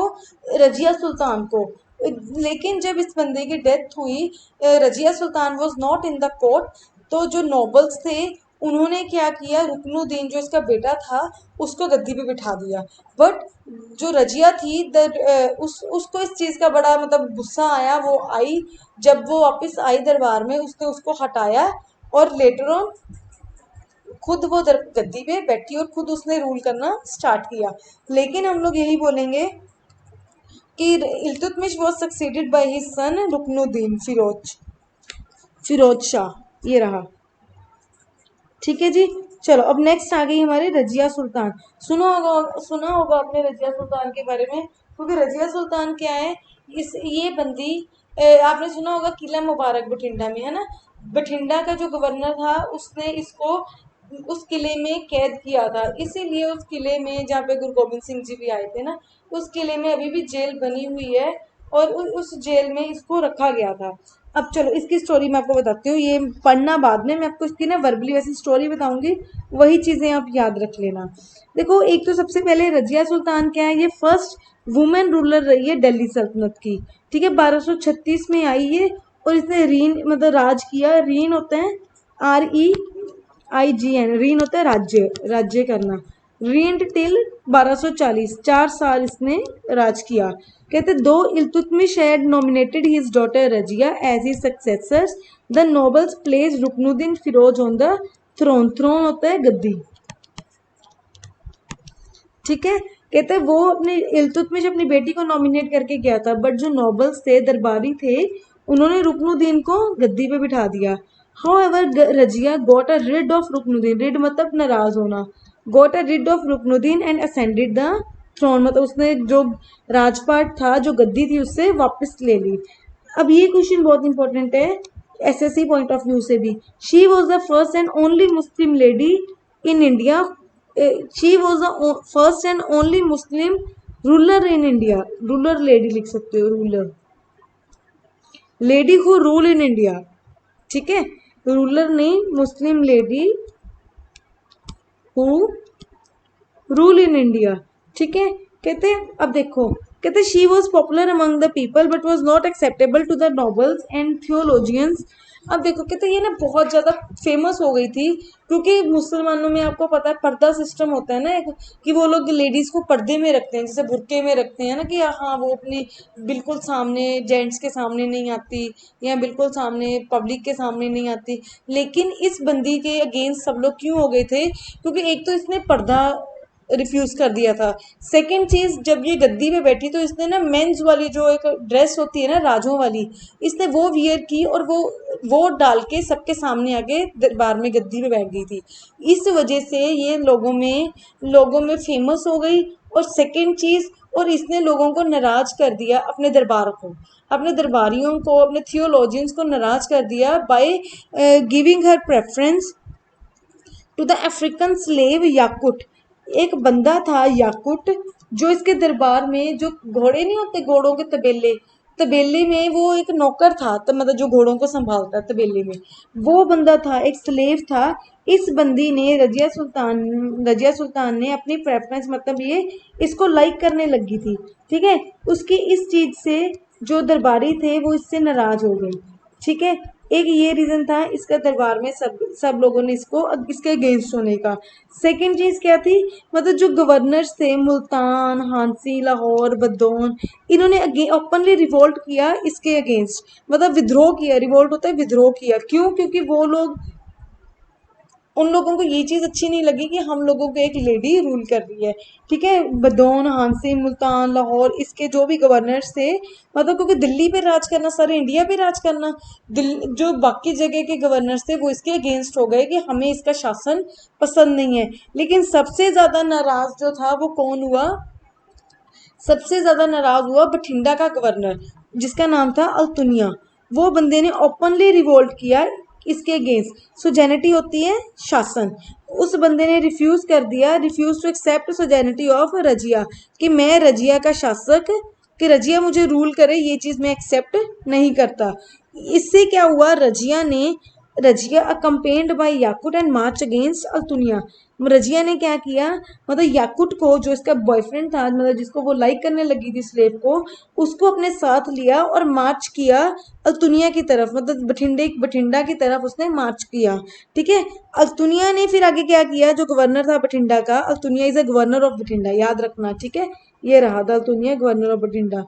रजिया सुल्तान को। लेकिन जब इस बंदे की डेथ हुई, Razia Sultan was not in the court, तो जो नोबल्स थे उन्होंने क्या किया, रुकनुद्दीन जो इसका बेटा था उसको गद्दी पे बिठा दिया। बट जो रजिया थी उसको इस चीज़ का बड़ा मतलब गुस्सा आया। वो आई, जब वो वापस आई दरबार में, उसने उसको हटाया और लेटर ऑन खुद वो गद्दी पे बैठी और खुद उसने रूल करना स्टार्ट किया। लेकिन हम लोग यही बोलेंगे कि Iltutmish was succeeded by his son Ruknuddin Firoz Shah. ये रहा। ठीक है जी। चलो, अब नेक्स्ट आ गई हमारी रजिया सुल्तान। सुना होगा आपने रजिया सुल्तान के बारे में, क्योंकि रजिया सुल्तान क्या है, ये बंदी, आपने सुना होगा किला मुबारक बठिंडा में, है ना। बठिंडा का जो गवर्नर था उसने इसको उस किले में कैद किया था, इसीलिए उस किले में जहाँ पे गुरु गोबिंद सिंह जी भी आए थे ना, उस किले में अभी भी जेल बनी हुई है, और उस जेल में इसको रखा गया था। अब चलो, इसकी स्टोरी मैं आपको बताती हूँ, ये पढ़ना बाद में, मैं आपको इसकी ना वर्बली वैसी स्टोरी बताऊंगी, वही चीज़ें आप याद रख लेना। देखो, एक तो सबसे पहले रजिया सुल्तान क्या है, ये फर्स्ट वुमेन रूलर रही है दिल्ली सल्तनत की। ठीक है, 1236 में आई ये, और इसने रीन मतलब राज किया। रीन होता है REIGN, रीन होता है राज्य, राज्य करना। रीन्ड टिल 1240, 4 साल इसने राज किया। कहते दो Iltutmish had nominated his daughter Razia as his successors, the nobles place Ruknuddin Firoz on the throne. Throne होता है गद्दी। ठीक है। कहते हैं वो अपने इल्तुतमिश अपनी बेटी को नॉमिनेट करके गया था, बट जो नोबल्स थे, दरबारी थे, उन्होंने रुकनुद्दीन को गद्दी पे बिठा दिया। However Razia got a rid of Ruknuddin, rid मतलब नाराज होना, got a rid of Ruknuddin and ascended the throne, मतलब उसने जो राजपाट था, जो गद्दी थी, उससे वापस ले ली। अब ये क्वेश्चन बहुत इंपॉर्टेंट है SSC पॉइंट ऑफ व्यू से भी। She was the first and only Muslim lady in India, she was the first and only Muslim ruler in India. Ruler lady लिख सकते हो, ruler lady who rule in India. ठीक है, ruler नहीं, Muslim lady who rule in India. ठीक है। कहते अब देखो, कहते she was popular among the people but was not acceptable to the nobles and theologians. अब देखो, कहते ये ना बहुत ज़्यादा फेमस हो गई थी, क्योंकि मुसलमानों में आपको पता है पर्दा सिस्टम होता है ना एक, कि वो लोग लेडीज़ को पर्दे में रखते हैं, जैसे बुर्के में रखते हैं ना, कि हाँ वो अपनी बिल्कुल सामने जेंट्स के सामने नहीं आती, या बिल्कुल सामने पब्लिक के सामने नहीं आती। लेकिन इस बंदी के अगेंस्ट सब लोग क्यों हो गए थे, क्योंकि एक तो इसने पर्दा रिफ्यूज कर दिया था। सेकंड चीज, जब ये गद्दी पे बैठी तो इसने ना मेंस वाली जो एक ड्रेस होती है ना, राजों वाली, इसने वो वियर की, और वो डाल के सबके सामने आके दरबार में गद्दी पे बैठ गई थी। इस वजह से ये लोगों में फेमस हो गई। और सेकंड चीज, और इसने लोगों को नाराज कर दिया, अपने दरबार को, अपने दरबारियों को, अपने थियोलॉजियंस को नाराज कर दिया by giving her preference to the African slave Yaqut. एक बंदा था याकुट, जो इसके दरबार में, जो घोड़े नहीं होते, घोड़ों के तबेले, तबेले में वो एक नौकर था, तो मतलब जो घोड़ों को संभालता है तबेले में, वो बंदा था, एक स्लेव था। इस बंदी ने रजिया सुल्तान ने अपनी प्रेफरेंस, मतलब ये इसको लाइक करने लगी थी। ठीक है। उसकी इस चीज से जो दरबारी थे वो इससे नाराज हो गए। ठीक है। एक ये रीजन था इसका दरबार में सब लोगों ने इसके अगेंस्ट होने का। सेकंड चीज क्या थी, मतलब जो गवर्नर्स थे, मुल्तान, हांसी, लाहौर, बदौन, इन्होंने ओपनली रिवोल्ट किया इसके अगेंस्ट, मतलब विद्रोह किया। रिवोल्ट होता है विद्रोह किया, क्यों, क्योंकि वो लोग उन लोगों को ये चीज़ अच्छी नहीं लगी कि हम लोगों को एक लेडी रूल कर रही है, ठीक है। बदौन, हांसी, मुल्तान, लाहौर, इसके जो भी गवर्नर्स थे, मतलब क्योंकि दिल्ली पे राज करना, सारे इंडिया पे राज करना, जो बाकी जगह के गवर्नर्स थे वो इसके अगेंस्ट हो गए कि हमें इसका शासन पसंद नहीं है। लेकिन सबसे ज़्यादा नाराज जो था वो कौन हुआ? सबसे ज्यादा नाराज हुआ बठिंडा का गवर्नर, जिसका नाम था अल्तुनिया। वो बंदे ने ओपनली रिवोल्ट किया इसके अगेंस्ट। सोजेनिटी होती है शासन, उस बंदे ने रिफ्यूज कर दिया, refuse to accept suzerainty of Razia, कि मैं रजिया का शासक, कि रजिया मुझे रूल करे, ये चीज मैं एक्सेप्ट नहीं करता। इससे क्या हुआ? Razia accompanied by Yaqut and march against Altunia. Razia ने क्या किया, मतलब याकुट को, जो इसका बॉयफ्रेंड था, मतलब जिसको वो लाइक करने लगी थी स्लेव को, उसको अपने साथ लिया और मार्च किया अल्तुनिया की तरफ, मतलब बठिंडा की तरफ उसने मार्च किया, ठीक है। अल्तुनिया ने फिर आगे क्या किया? जो गवर्नर था बठिंडा का, Altunia is a governor of Bathinda, याद रखना, ठीक है। ये रहा था अल्तुनिया, गवर्नर ऑफ बठिंडा।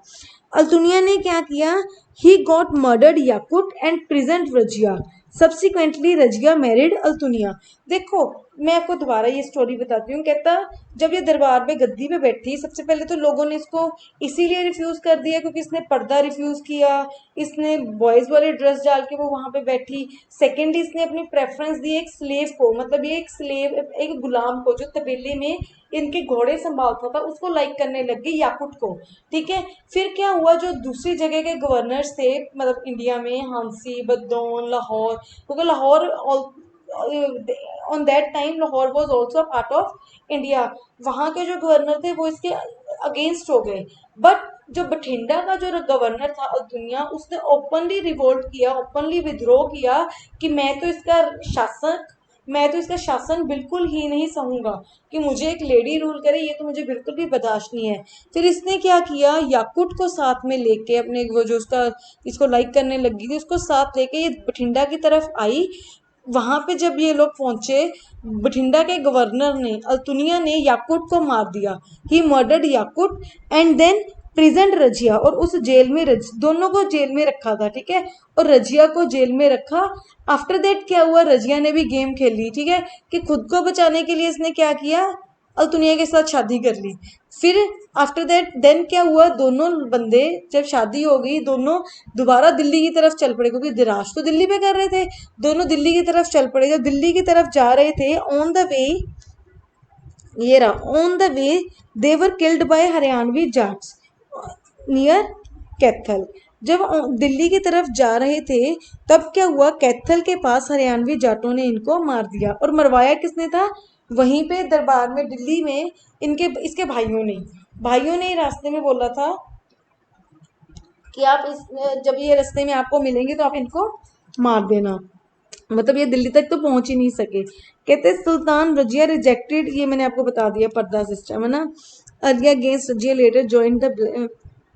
अल्तुनिया ने क्या किया? He got murdered Yaqut and present Razia. Subsequently Razia married Altunia. देखो, मैं आपको दोबारा ये स्टोरी बताती हूँ। कहता, जब ये दरबार में गद्दी पे बैठी, सबसे पहले तो लोगों ने इसको इसीलिए रिफ्यूज कर दिया क्योंकि इसने पर्दा रिफ्यूज किया, इसने बॉयज वाले ड्रेस डाल के वो वहां पे बैठी। सेकेंडली इसने अपनी प्रेफरेंस दी एक स्लेव को, मतलब ये एक स्लेव, एक गुलाम को, जो तबेले में इनके घोड़े संभालता था, उसको लाइक करने लग गई, याकुट को, ठीक है। फिर क्या हुआ? जो दूसरी जगह के गवर्नर्स थे, मतलब इंडिया में, हांसी, बद्दौन, लाहौर, क्योंकि Lahore on that time Lahore was also part of India, वहां के जो गवर्नर थे वो इसके अगेंस्ट हो गए। बट जो बठिंडा का जो गवर्नर था दुनिया, उसने ओपनली रिवोल्ट किया, ओपनली विद्रोह किया कि मैं तो इसका शासन बिल्कुल ही नहीं सहूंगा, कि मुझे एक लेडी रूल करे, ये तो मुझे बिल्कुल भी बर्दाश्त नहीं है। फिर इसने क्या किया? याकुट को साथ में लेके, अपने वो जो उसका, इसको लाइक करने लगी थी, उसको साथ लेके ये बठिंडा की तरफ आई। वहां पे जब ये लोग पहुंचे, बठिंडा के गवर्नर ने, अल्तुनिया ने याकुट को मार दिया। He murdered Yaqut and then present Razia, और उस जेल में दोनों को जेल में रखा था, ठीक है, और रजिया को जेल में रखा। आफ्टर दैट क्या हुआ? रजिया ने भी गेम खेली, ठीक है, कि खुद को बचाने के लिए इसने क्या किया? अल्तुनिया के साथ शादी कर ली। फिर आफ्टर दैट देन क्या हुआ? दोनों बंदे, जब शादी हो गई, दोनों दोबारा दिल्ली की तरफ चल पड़े, क्योंकि दिराज तो दिल्ली पे कर रहे थे। दोनों दिल्ली की तरफ चल पड़े। जब दिल्ली की तरफ जा रहे थे, ऑन द वे, ये रहा, on the way they were killed by Haryanvi Jats near Kaithal. जब दिल्ली की तरफ जा रहे थे, तब क्या हुआ? कैथल के पास हरियाणवी जाटों ने इनको मार दिया। और मरवाया किसने था? वहीं पे दरबार में, दिल्ली में, इसके भाइयों ने रास्ते में बोला था कि आप जब ये रास्ते में आपको मिलेंगे तो आप इनको मार देना। मतलब ये दिल्ली तक तो पहुंच ही नहीं सके। कहते सुल्तान रजिया रिजेक्टेड, ये मैंने आपको बता दिया, पर्दा सिस्टम है ना। अलिया against Razia later join the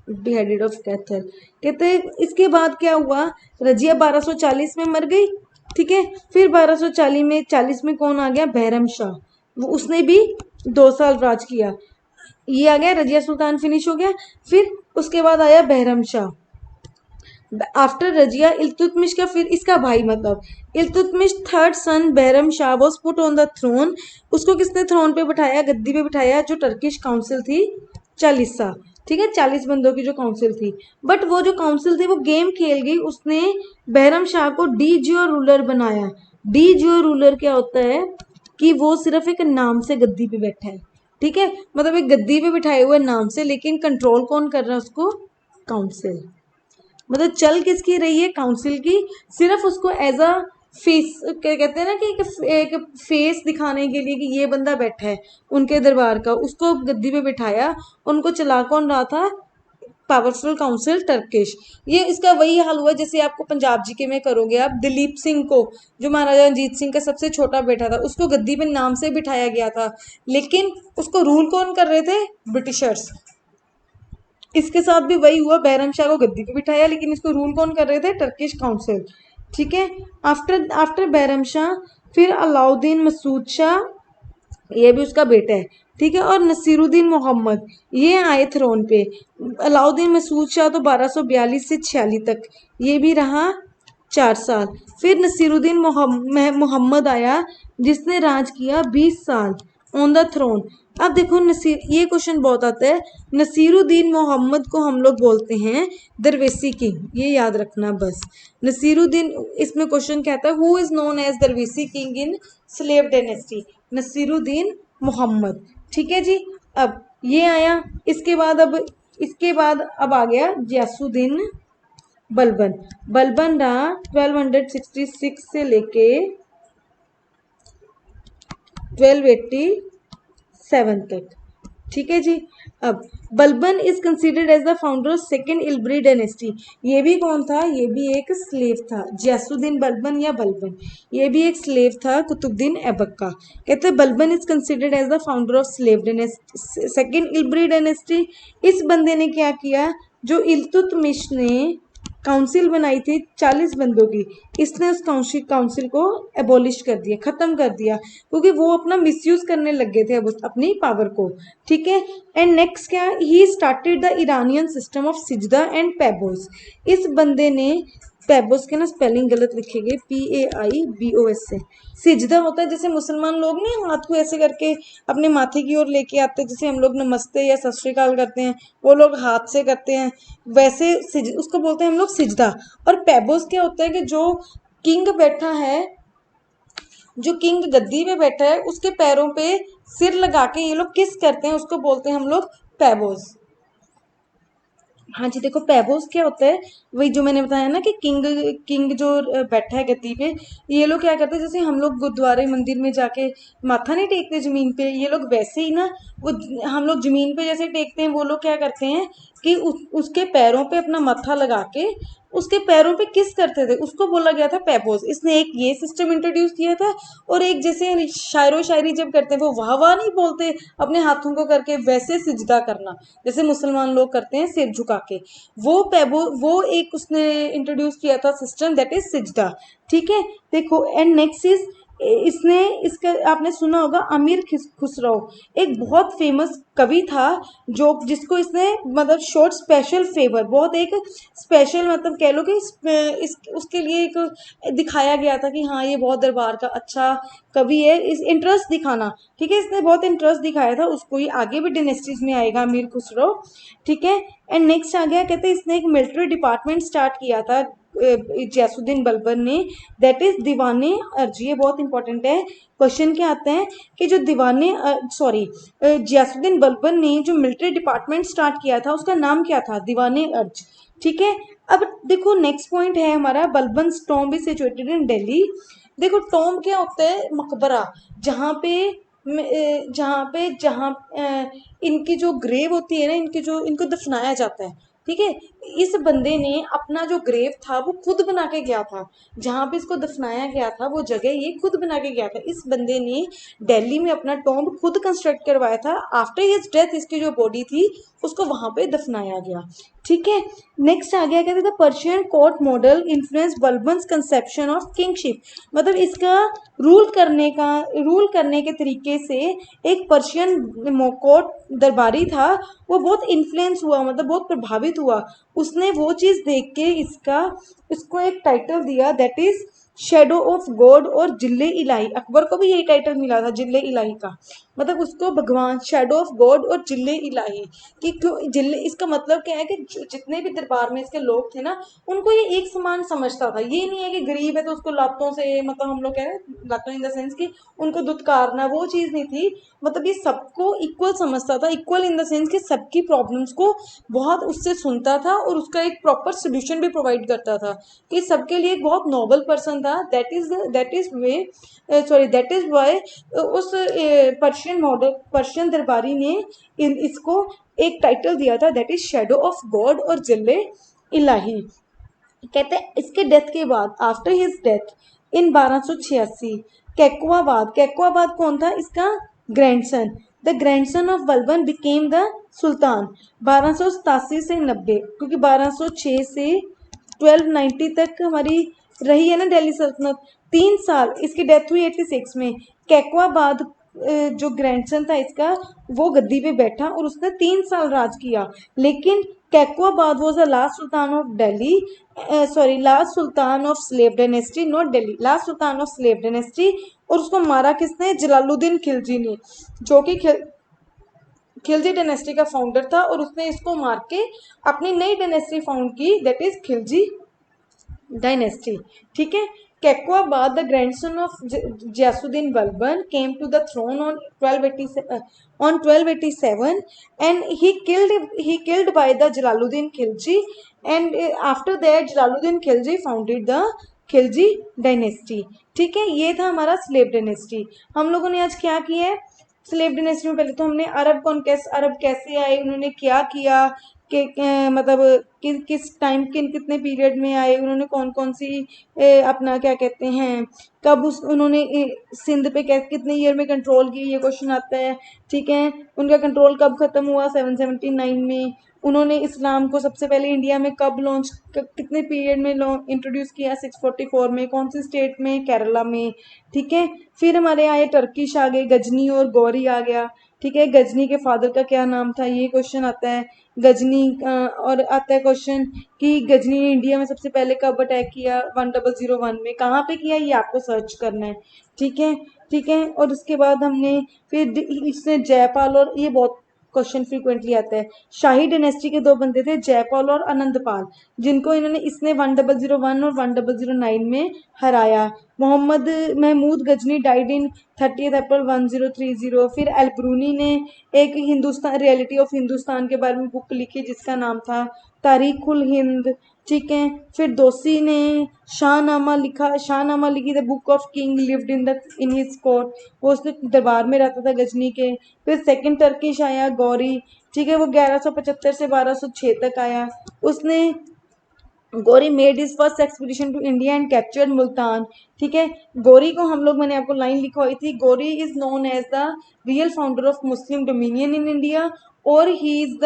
beheaded of Kaithal. कहते इसके बाद क्या हुआ? रजिया 1240 में मर गई, ठीक है। फिर 1240 में कौन आ गया? बहरम शाह। वो उसने भी 2 साल राज किया। ये आ गया, रजिया सुल्तान फिनिश हो गया। फिर उसके बाद आया बहरम शाह। आफ्टर रजिया इल्तुतमिश का, फिर इसका भाई, मतलब Iltutmish third son Bahram Shah was put on the throne. उसको किसने थ्रोन पे बिठाया, गद्दी पे बिठाया? जो टर्किश काउंसिल थी, 40 ठीक है, 40 बंदों की जो काउंसिल थी। बट वो जो काउंसिल थी वो गेम खेल गई, उसने बहरम शाह को डी जियो रूलर बनाया। डी जियो रूलर क्या होता है? कि वो सिर्फ एक नाम से गद्दी पे बैठा है, ठीक है, मतलब एक गद्दी पे बिठाए हुए नाम से, लेकिन कंट्रोल कौन कर रहा है उसको? काउंसिल। मतलब चल किसकी रही है? काउंसिल की। सिर्फ उसको एज अ फेस, क्या कहते हैं ना, कि एक फेस दिखाने के लिए कि ये बंदा बैठा है उनके दरबार का, उसको गद्दी पे बिठाया। उनको चला कौन रहा था? Powerful council Turkish. ये इसका वही हाल हुआ जैसे आपको पंजाब जीके में करोगे आप, दिलीप सिंह को, जो महाराजा रंजीत सिंह का सबसे छोटा बेटा था, उसको गद्दी पे नाम से बिठाया गया था, लेकिन उसको रूल कौन कर रहे थे? ब्रिटिशर्स। इसके साथ भी वही हुआ, बहरम शाह को गद्दी पे बिठाया, लेकिन इसको रूल कौन कर रहे थे? टर्किश काउंसिल, ठीक है। आफ्टर आफ्टर बहरम शाह फिर अलाउद्दीन मसूद शाह, ये भी उसका बेटा है, ठीक है, और नसीरुद्दीन मोहम्मद, ये आए थ्रोन पे। अलाउद्दीन मसूद शाह तो 1242 से 46 तक, ये भी रहा 4 साल। फिर नसीरुद्दीन मोहम्मद आया जिसने राज किया 20 साल ऑन द थ्रोन। अब देखो नसीर, ये क्वेश्चन बहुत आता है। नसीरुद्दीन मोहम्मद को हम लोग बोलते हैं दरवेसी किंग, ये याद रखना बस। नसीरुद्दीन, इसमें क्वेश्चन कहता है who is known as Darveshi king in slave dynasty, Nasiruddin Mohammad. ठीक है जी। अब ये आया, इसके बाद अब आ गया गयासुद्दीन बलबन। बलबन रहा 1266 से लेके 1287 तक। ठीक है जी। अब Balban is considered as the founder of second Ilbari dynasty. ये भी कौन था? ये भी एक स्लेव था, गयासुद्दीन बलबन या बलबन। ये भी एक स्लेव था कुतुबुद्दीन ऐबक का। कहते हैं Balban is considered as the founder of slave dynasty, second Ilbari dynasty. इस बंदे ने क्या किया? जो इल्तुतमिश ने काउंसिल बनाई थी 40 बंदों की, इसने उस काउंसिल को एबॉलिश कर दिया, खत्म कर दिया, क्योंकि वो अपना मिसयूज करने लग गए थे अब अपनी पावर को। ठीक है। एंड नेक्स्ट क्या? He started the Iranian system of sijda and paibos. इस बंदे ने, पेबोस के ना स्पेलिंग गलत लिखेंगे, PAIBOS से। सिजदा होता है, जैसे मुसलमान लोग ने हाथ को ऐसे करके अपने माथे की ओर लेके आते हैं, जैसे हम लोग नमस्ते या सत श्री अकाल करते हैं, वो लोग हाथ से करते हैं, वैसे उसको बोलते हैं हम लोग सिजदा। और पेबोस क्या होता है कि जो किंग बैठा है, जो किंग गद्दी पे बैठा है, उसके पैरों पे सिर लगा के ये लोग किस करते हैं, उसको बोलते हैं हम लोग पेबोस। हाँ जी, देखो पेबोस क्या होता है, वही जो मैंने बताया ना कि किंग किंग जो बैठा है गद्दी पे, ये लोग क्या करते हैं, जैसे हम लोग गुरुद्वारे मंदिर में जाके माथा नहीं टेकते जमीन पे, ये लोग वैसे ही ना, वो हम लोग जमीन पे जैसे टेकते हैं, वो लोग क्या करते हैं कि उसके पैरों पे अपना माथा लगा के उसके पैरों पे किस करते थे, उसको बोला गया था पेबोस। इसने एक ये सिस्टम इंट्रोड्यूस किया था। और एक जैसे शायरो शायरी जब करते हैं, वो वाह वाह नहीं बोलते अपने हाथों को करके, वैसे सिजदा करना जैसे मुसलमान लोग करते हैं सिर झुका के, वो एक उसने इंट्रोड्यूस किया था सिस्टम, दैट इज सिजदा। ठीक है। देखो एंड नेक्स्ट इज, इसने इसका आपने सुना होगा अमीर खुसरो, एक बहुत फेमस कवि था, जो जिसको इसने मतलब शॉर्ट स्पेशल फेवर, बहुत एक स्पेशल मतलब कह लो कि उसके लिए एक दिखाया गया था कि हाँ ये बहुत दरबार का अच्छा कवि है, इस इंटरेस्ट दिखाना। ठीक है, इसने बहुत इंटरेस्ट दिखाया था उसको, ये आगे भी डिनेस्टीज में आएगा अमीर खुसरो। ठीक है। एंड नेक्स्ट आ गया, कहते हैं इसने एक मिलिट्री डिपार्टमेंट स्टार्ट किया था गयासुद्दीन बलबन ने, दैट इज दीवाने अर्ज। ये बहुत इंपॉर्टेंट है, क्वेश्चन क्या आता है कि जो गयासुद्दीन बलबन ने जो मिलिट्री डिपार्टमेंट स्टार्ट किया था, उसका नाम क्या था? दीवाने अर्ज। ठीक है। अब देखो नेक्स्ट पॉइंट है हमारा, Balban tomb is situated in Delhi. देखो टॉम्ब क्या होता है? मकबरा, जहाँ पे इनकी जो ग्रेव होती है ना, इनको दफनाया जाता है। ठीक है। इस बंदे ने अपना जो ग्रेव था वो खुद बना के गया था, जहाँ पे इसको दफनाया गया था वो जगह ये खुद बना के गया था। इस बंदे ने दिल्ली में अपना टॉम्ब खुद कंस्ट्रक्ट करवाया था। आफ्टर हिज डेथ इसकी जो बॉडी थी उसको वहां पे दफनाया गया। ठीक है। नेक्स्ट आ गया, कहते थे Persian court model influence Balban's conception of kingship. मतलब इसका रूल करने के तरीके से एक पर्शियन कोर्ट दरबारी था, वो बहुत इन्फ्लुएंस हुआ, मतलब बहुत प्रभावित हुआ। उसने वो चीज़ देख के इसको एक टाइटल दिया, that is shadow of God और जिले इलाही। अकबर को भी यही टाइटल मिला था, जिले इलाही का, मतलब उसको भगवान, शेडो ऑफ गॉड और जिले इलाही। कि क्यों जिले, इसका मतलब क्या है कि जितने भी दरबार में इसके लोग थे ना, उनको ये एक समान समझता था। ये नहीं है कि गरीब है तो उसको लातों से, मतलब हम लोग कह रहे हैं लातों इन द सेंस कि उनको दुत्कारना, वो चीज़ नहीं थी। मतलब ये सबको इक्वल समझता था, इक्वल इन द सेंस कि सबकी प्रॉब्लम्स को बहुत उससे सुनता था और उसका एक प्रॉपर सोल्यूशन भी प्रोवाइड करता था, कि सबके लिए एक बहुत नोबल पर्सन था। दैट इज वाई उस पर्शियन दरबारी ने इसको एक टाइटल दिया था, that is shadow of God और जिले इलाही। कहते हैं इसके डेथ के बाद, after his death in 1286, Kaiqubad कौन था? इसका grandson, the grandson of Balban became the sultan. 1287 से 90, क्योंकि 1206 से 1290 तक हमारी रही है ना दिल्ली सल्तनत, 3 साल। इसकी डेथ हुई 86 में। कैकुआबाद जो ग्रैंडसन था इसका वो गद्दी पे बैठा और उसने 3 साल राज किया। लेकिन Kaiqubad was the last sultan of Delhi, sorry last sultan of slave dynasty, not Delhi, last sultan of slave dynasty. और उसको मारा किसने? जलालुद्दीन खिलजी ने, जो कि खिलजी डायनेस्टी का फाउंडर था। और उसने इसको मार के अपनी नई डायनेस्टी फाउंड की, दैट इज खिलजी डायनेस्टी। ठीक है। Kekuabat, the grandson of Jasuddin Balban, came to the throne on 1287, and he killed by the Jalaluddin Khilji, and after that Jalaluddin Khilji founded the Khilji dynasty. ठीक है, ये था हमारा slave dynasty. हम लोगों ने आज क्या किया है? स्लेव डायनेस्टी में पहले तो हमने अरब कॉन्क्वेस्ट, अरब कैसे आए, उन्होंने क्या किया, मतलब किस टाइम कितने पीरियड में आए, उन्होंने कौन कौन सी अपना क्या कहते हैं, कब उन्होंने सिंध पे कितने ईयर में कंट्रोल किया, ये क्वेश्चन आता है। ठीक है, उनका कंट्रोल कब खत्म हुआ? 779 में। उन्होंने इस्लाम को सबसे पहले इंडिया में कब लॉन्च, कितने पीरियड में इंट्रोड्यूस किया? 644 में। कौन सी स्टेट में? केरला में। ठीक है, फिर हमारे आए टर्किश आ गए, गजनी और गौरी आ गया। ठीक है, गजनी के फादर का क्या नाम था, ये क्वेश्चन आता है। गजनी और आता है क्वेश्चन कि गजनी ने इंडिया में सबसे पहले कब अटैक किया? 1001 में। कहाँ पे किया, ये आपको सर्च करना है। ठीक है, ठीक है। और उसके बाद हमने फिर इसने जयपाल, और ये बहुत क्वेश्चन फ्रीक्वेंटली आता है, शाही डायनेस्टी के दो बंदे थे, जयपाल और आनंदपाल, जिनको इसने 1001 और 1009 में हराया। मोहम्मद महमूद गजनी डाइड इन 30 अप्रैल 1030। फिर अलबरूनी ने एक हिंदुस्तान, रियलिटी ऑफ हिंदुस्तान के बारे में बुक लिखी जिसका नाम था तारीख उल हिंद। ठीक है, फिर दोसी ने शाहनामा लिखा, शाहनामा लिखी, the book of king lived in his court, वो उसने दरबार में रहता था गजनी के। फिर सेकंड टर्किश आया गौरी। ठीक है, वो 1175 से 1206 तक आया। उसने Ghori made his first expedition to India and captured Multan. ठीक है, गौरी को हम लोग, मैंने आपको लाइन लिखवाई थी, Ghori is known as the real founder of Muslim dominion in India, और he is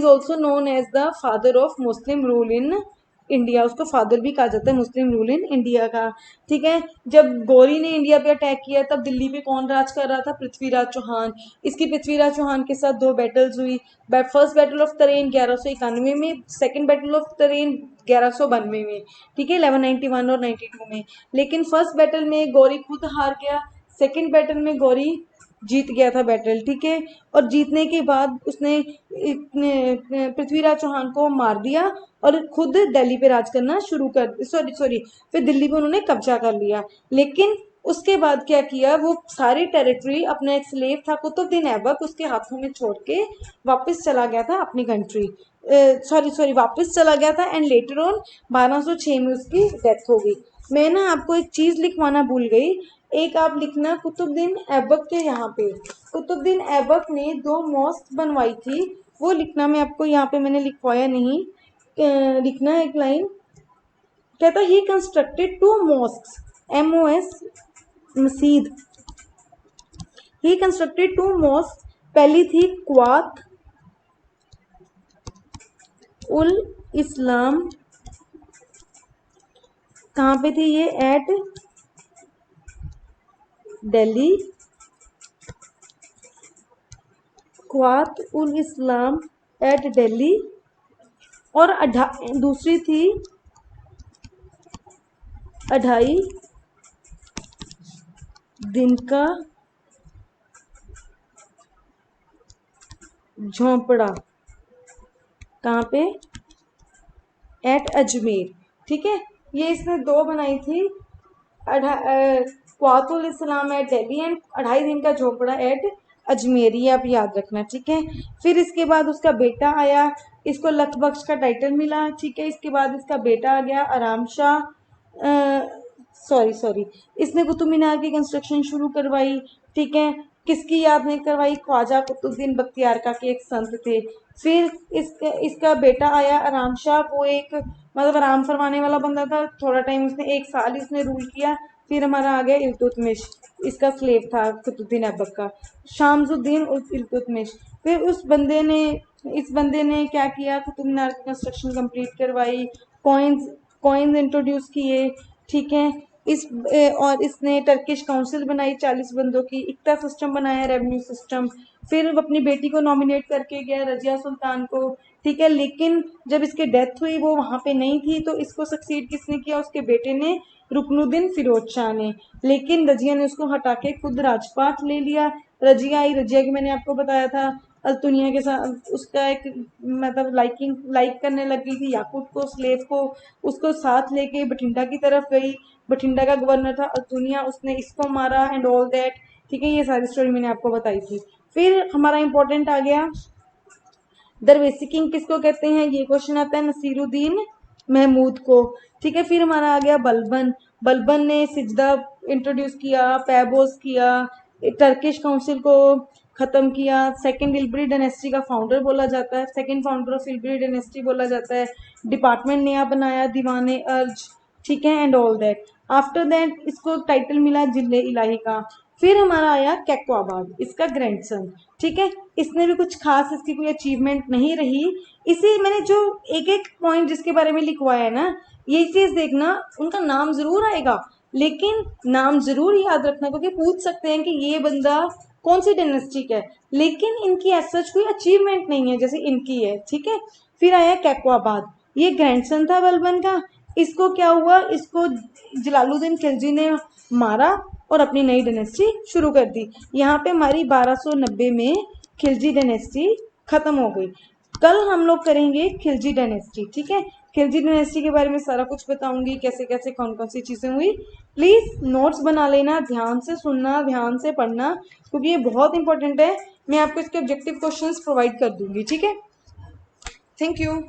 also known as the father of Muslim rule in India. उसको फादर भी कहा जाता है मुस्लिम रूल इन इंडिया का। ठीक है, जब गौरी ने इंडिया पे अटैक किया तब दिल्ली पे कौन राज कर रहा था? पृथ्वीराज चौहान। इसकी पृथ्वीराज चौहान के साथ 2 बैटल्स हुई। फर्स्ट बैटल ऑफ तरेन 1191 में, सेकंड बैटल ऑफ तरेन 1192 में। ठीक है, 1191 और 92 में। लेकिन फर्स्ट बैटल में गौरी खुद हार गया, सेकंड बैटल में गौरी जीत गया था बैटल। ठीक है, और जीतने के बाद उसने पृथ्वीराज चौहान को मार दिया और खुद दिल्ली पे राज करना शुरू कर, सॉरी फिर दिल्ली पे उन्होंने कब्जा कर लिया। लेकिन उसके बाद क्या किया, वो सारी टेरिटरी अपना एक स्लेव था कुतुबुद्दीन ऐबक, उसके हाथों में छोड़ के वापस चला गया था अपनी कंट्री, सॉरी वापस चला गया था। एंड लेटर ऑन 1206 में उसकी डेथ हो गई। मैं ना आपको एक चीज लिखवाना भूल गई, एक आप लिखना कुतुबुद्दीन ऐबक के यहाँ पे, कुतुबुद्दीन ऐबक ने 2 मॉस्क बनवाई थी, वो लिखना। मैं आपको यहाँ पे मैंने लिखवाया नहीं, लिखना एक लाइन, कहता ही कंस्ट्रक्टेड 2 मॉस्क, MOS मसीद। ही कंस्ट्रक्टेड 2 मॉस्क, पहली थी क्वात उल इस्लाम, कहाँ पे थी ये? At Delhi, Quwwat ul Islam at Delhi. और दूसरी थी 2.5 दिन का झोंपड़ा, कहाँ पे? एट अजमेर। ठीक है, ये इसने 2 बनाई थी, Quwwatul Islam at Delhi and 2.5 Din ka झोंपड़ा eight Ajmer, ये आप याद रखना। ठीक है, फिर इसके बाद उसका बेटा आया, इसको लख बख्श का टाइटल मिला। ठीक है, इसके बाद इसका बेटा आ गया आराम शाह, सॉरी इसने कुतुब मीनार की कंस्ट्रक्शन शुरू करवाई। ठीक है, किसकी याद में करवाई? ख्वाजा कुतुबुद्दीन बख्तियार का के एक संत थे। फिर इसका बेटा आया आराम शाह, वो एक मतलब आराम फरमाने वाला बंदा था, थोड़ा टाइम उसने 1 साल इसने रूल किया। फिर हमारा आ गया इल्तुतमिश, इसका स्लेव था कुतुबुद्दीन ऐबक का, शामसुद्दीन उर्फ इल्तुतमिश। फिर इस बंदे ने क्या किया? कुतुब मीनार की कंस्ट्रक्शन कंप्लीट करवाई, कॉइन्स इंट्रोड्यूस किए। ठीक है, और इसने टर्किश काउंसिल बनाई 40 बंदों की, इक्ता सिस्टम बनाया, रेवेन्यू सिस्टम। फिर वो अपनी बेटी को नॉमिनेट करके गया, रजिया सुल्तान को, ठीक है। लेकिन जब इसकी डेथ हुई वो वहां पे नहीं थी, तो इसको सक्सीड किसने किया? उसके बेटे ने, रुकनुद्दीन फिरोज शाह ने। लेकिन रजिया ने उसको हटा के खुद राजपाट ले लिया। रजिया आई, रजिया की मैंने आपको बताया था अल्तुनिया के साथ उसका एक मतलब लाइक करने लग गई थी याकूत को, स्लेव को। उसको साथ लेके बठिंडा की तरफ गई। बठिंडा का गवर्नर था अल्तुनिया, उसने इसको मारा एंड ऑल दैट, ठीक है। ये सारी स्टोरी मैंने आपको बताई थी। फिर हमारा इंपॉर्टेंट आ गया दरवेशी किंग किसको कहते हैं, ये क्वेश्चन आता है नसीरुद्दीन महमूद को, ठीक है। फिर हमारा आ गया बलबन। बलबन ने सिजदा इंट्रोड्यूस किया, पैबोस किया, टर्किश काउंसिल को खत्म किया। सेकंड इल्बरी डायनेस्टी का फाउंडर बोला जाता है, second founder of Ilbari dynasty बोला जाता है। डिपार्टमेंट नया बनाया, दीवाने अर्ज, ठीक है, and all that. After that इसको टाइटल मिला जिले इलाही का। फिर हमारा आया कैकवाबाद, इसका ग्रैंडसन, ठीक है। इसने भी कुछ खास, इसकी कोई अचीवमेंट नहीं रही। इसी मैंने जो एक एक पॉइंट जिसके बारे में लिखवाया है ना, ये चीज देखना, उनका नाम जरूर आएगा, लेकिन नाम जरूर याद रखना, क्योंकि पूछ सकते हैं कि ये बंदा कौन सी डायनेस्टी का है, लेकिन इनकी ऐसा कोई अचीवमेंट नहीं है जैसे इनकी है, ठीक है। फिर आया कैकवाबाद, ये ग्रैंडसन था बलबन का। इसको क्या हुआ, इसको जलालुद्दीन खिलजी ने मारा और अपनी नई डायनेस्टी शुरू कर दी। यहाँ पे हमारी 1290 में खिलजी डायनेस्टी खत्म हो गई। कल हम लोग करेंगे खिलजी डायनेस्टी, ठीक है। खिलजी डायनेस्टी के बारे में सारा कुछ बताऊंगी, कैसे कैसे कौन कौन सी चीजें हुई। प्लीज नोट्स बना लेना, ध्यान से सुनना, ध्यान से पढ़ना, क्योंकि ये बहुत इंपॉर्टेंट है। मैं आपको इसके ऑब्जेक्टिव क्वेश्चंस प्रोवाइड कर दूंगी, ठीक है। Thank you.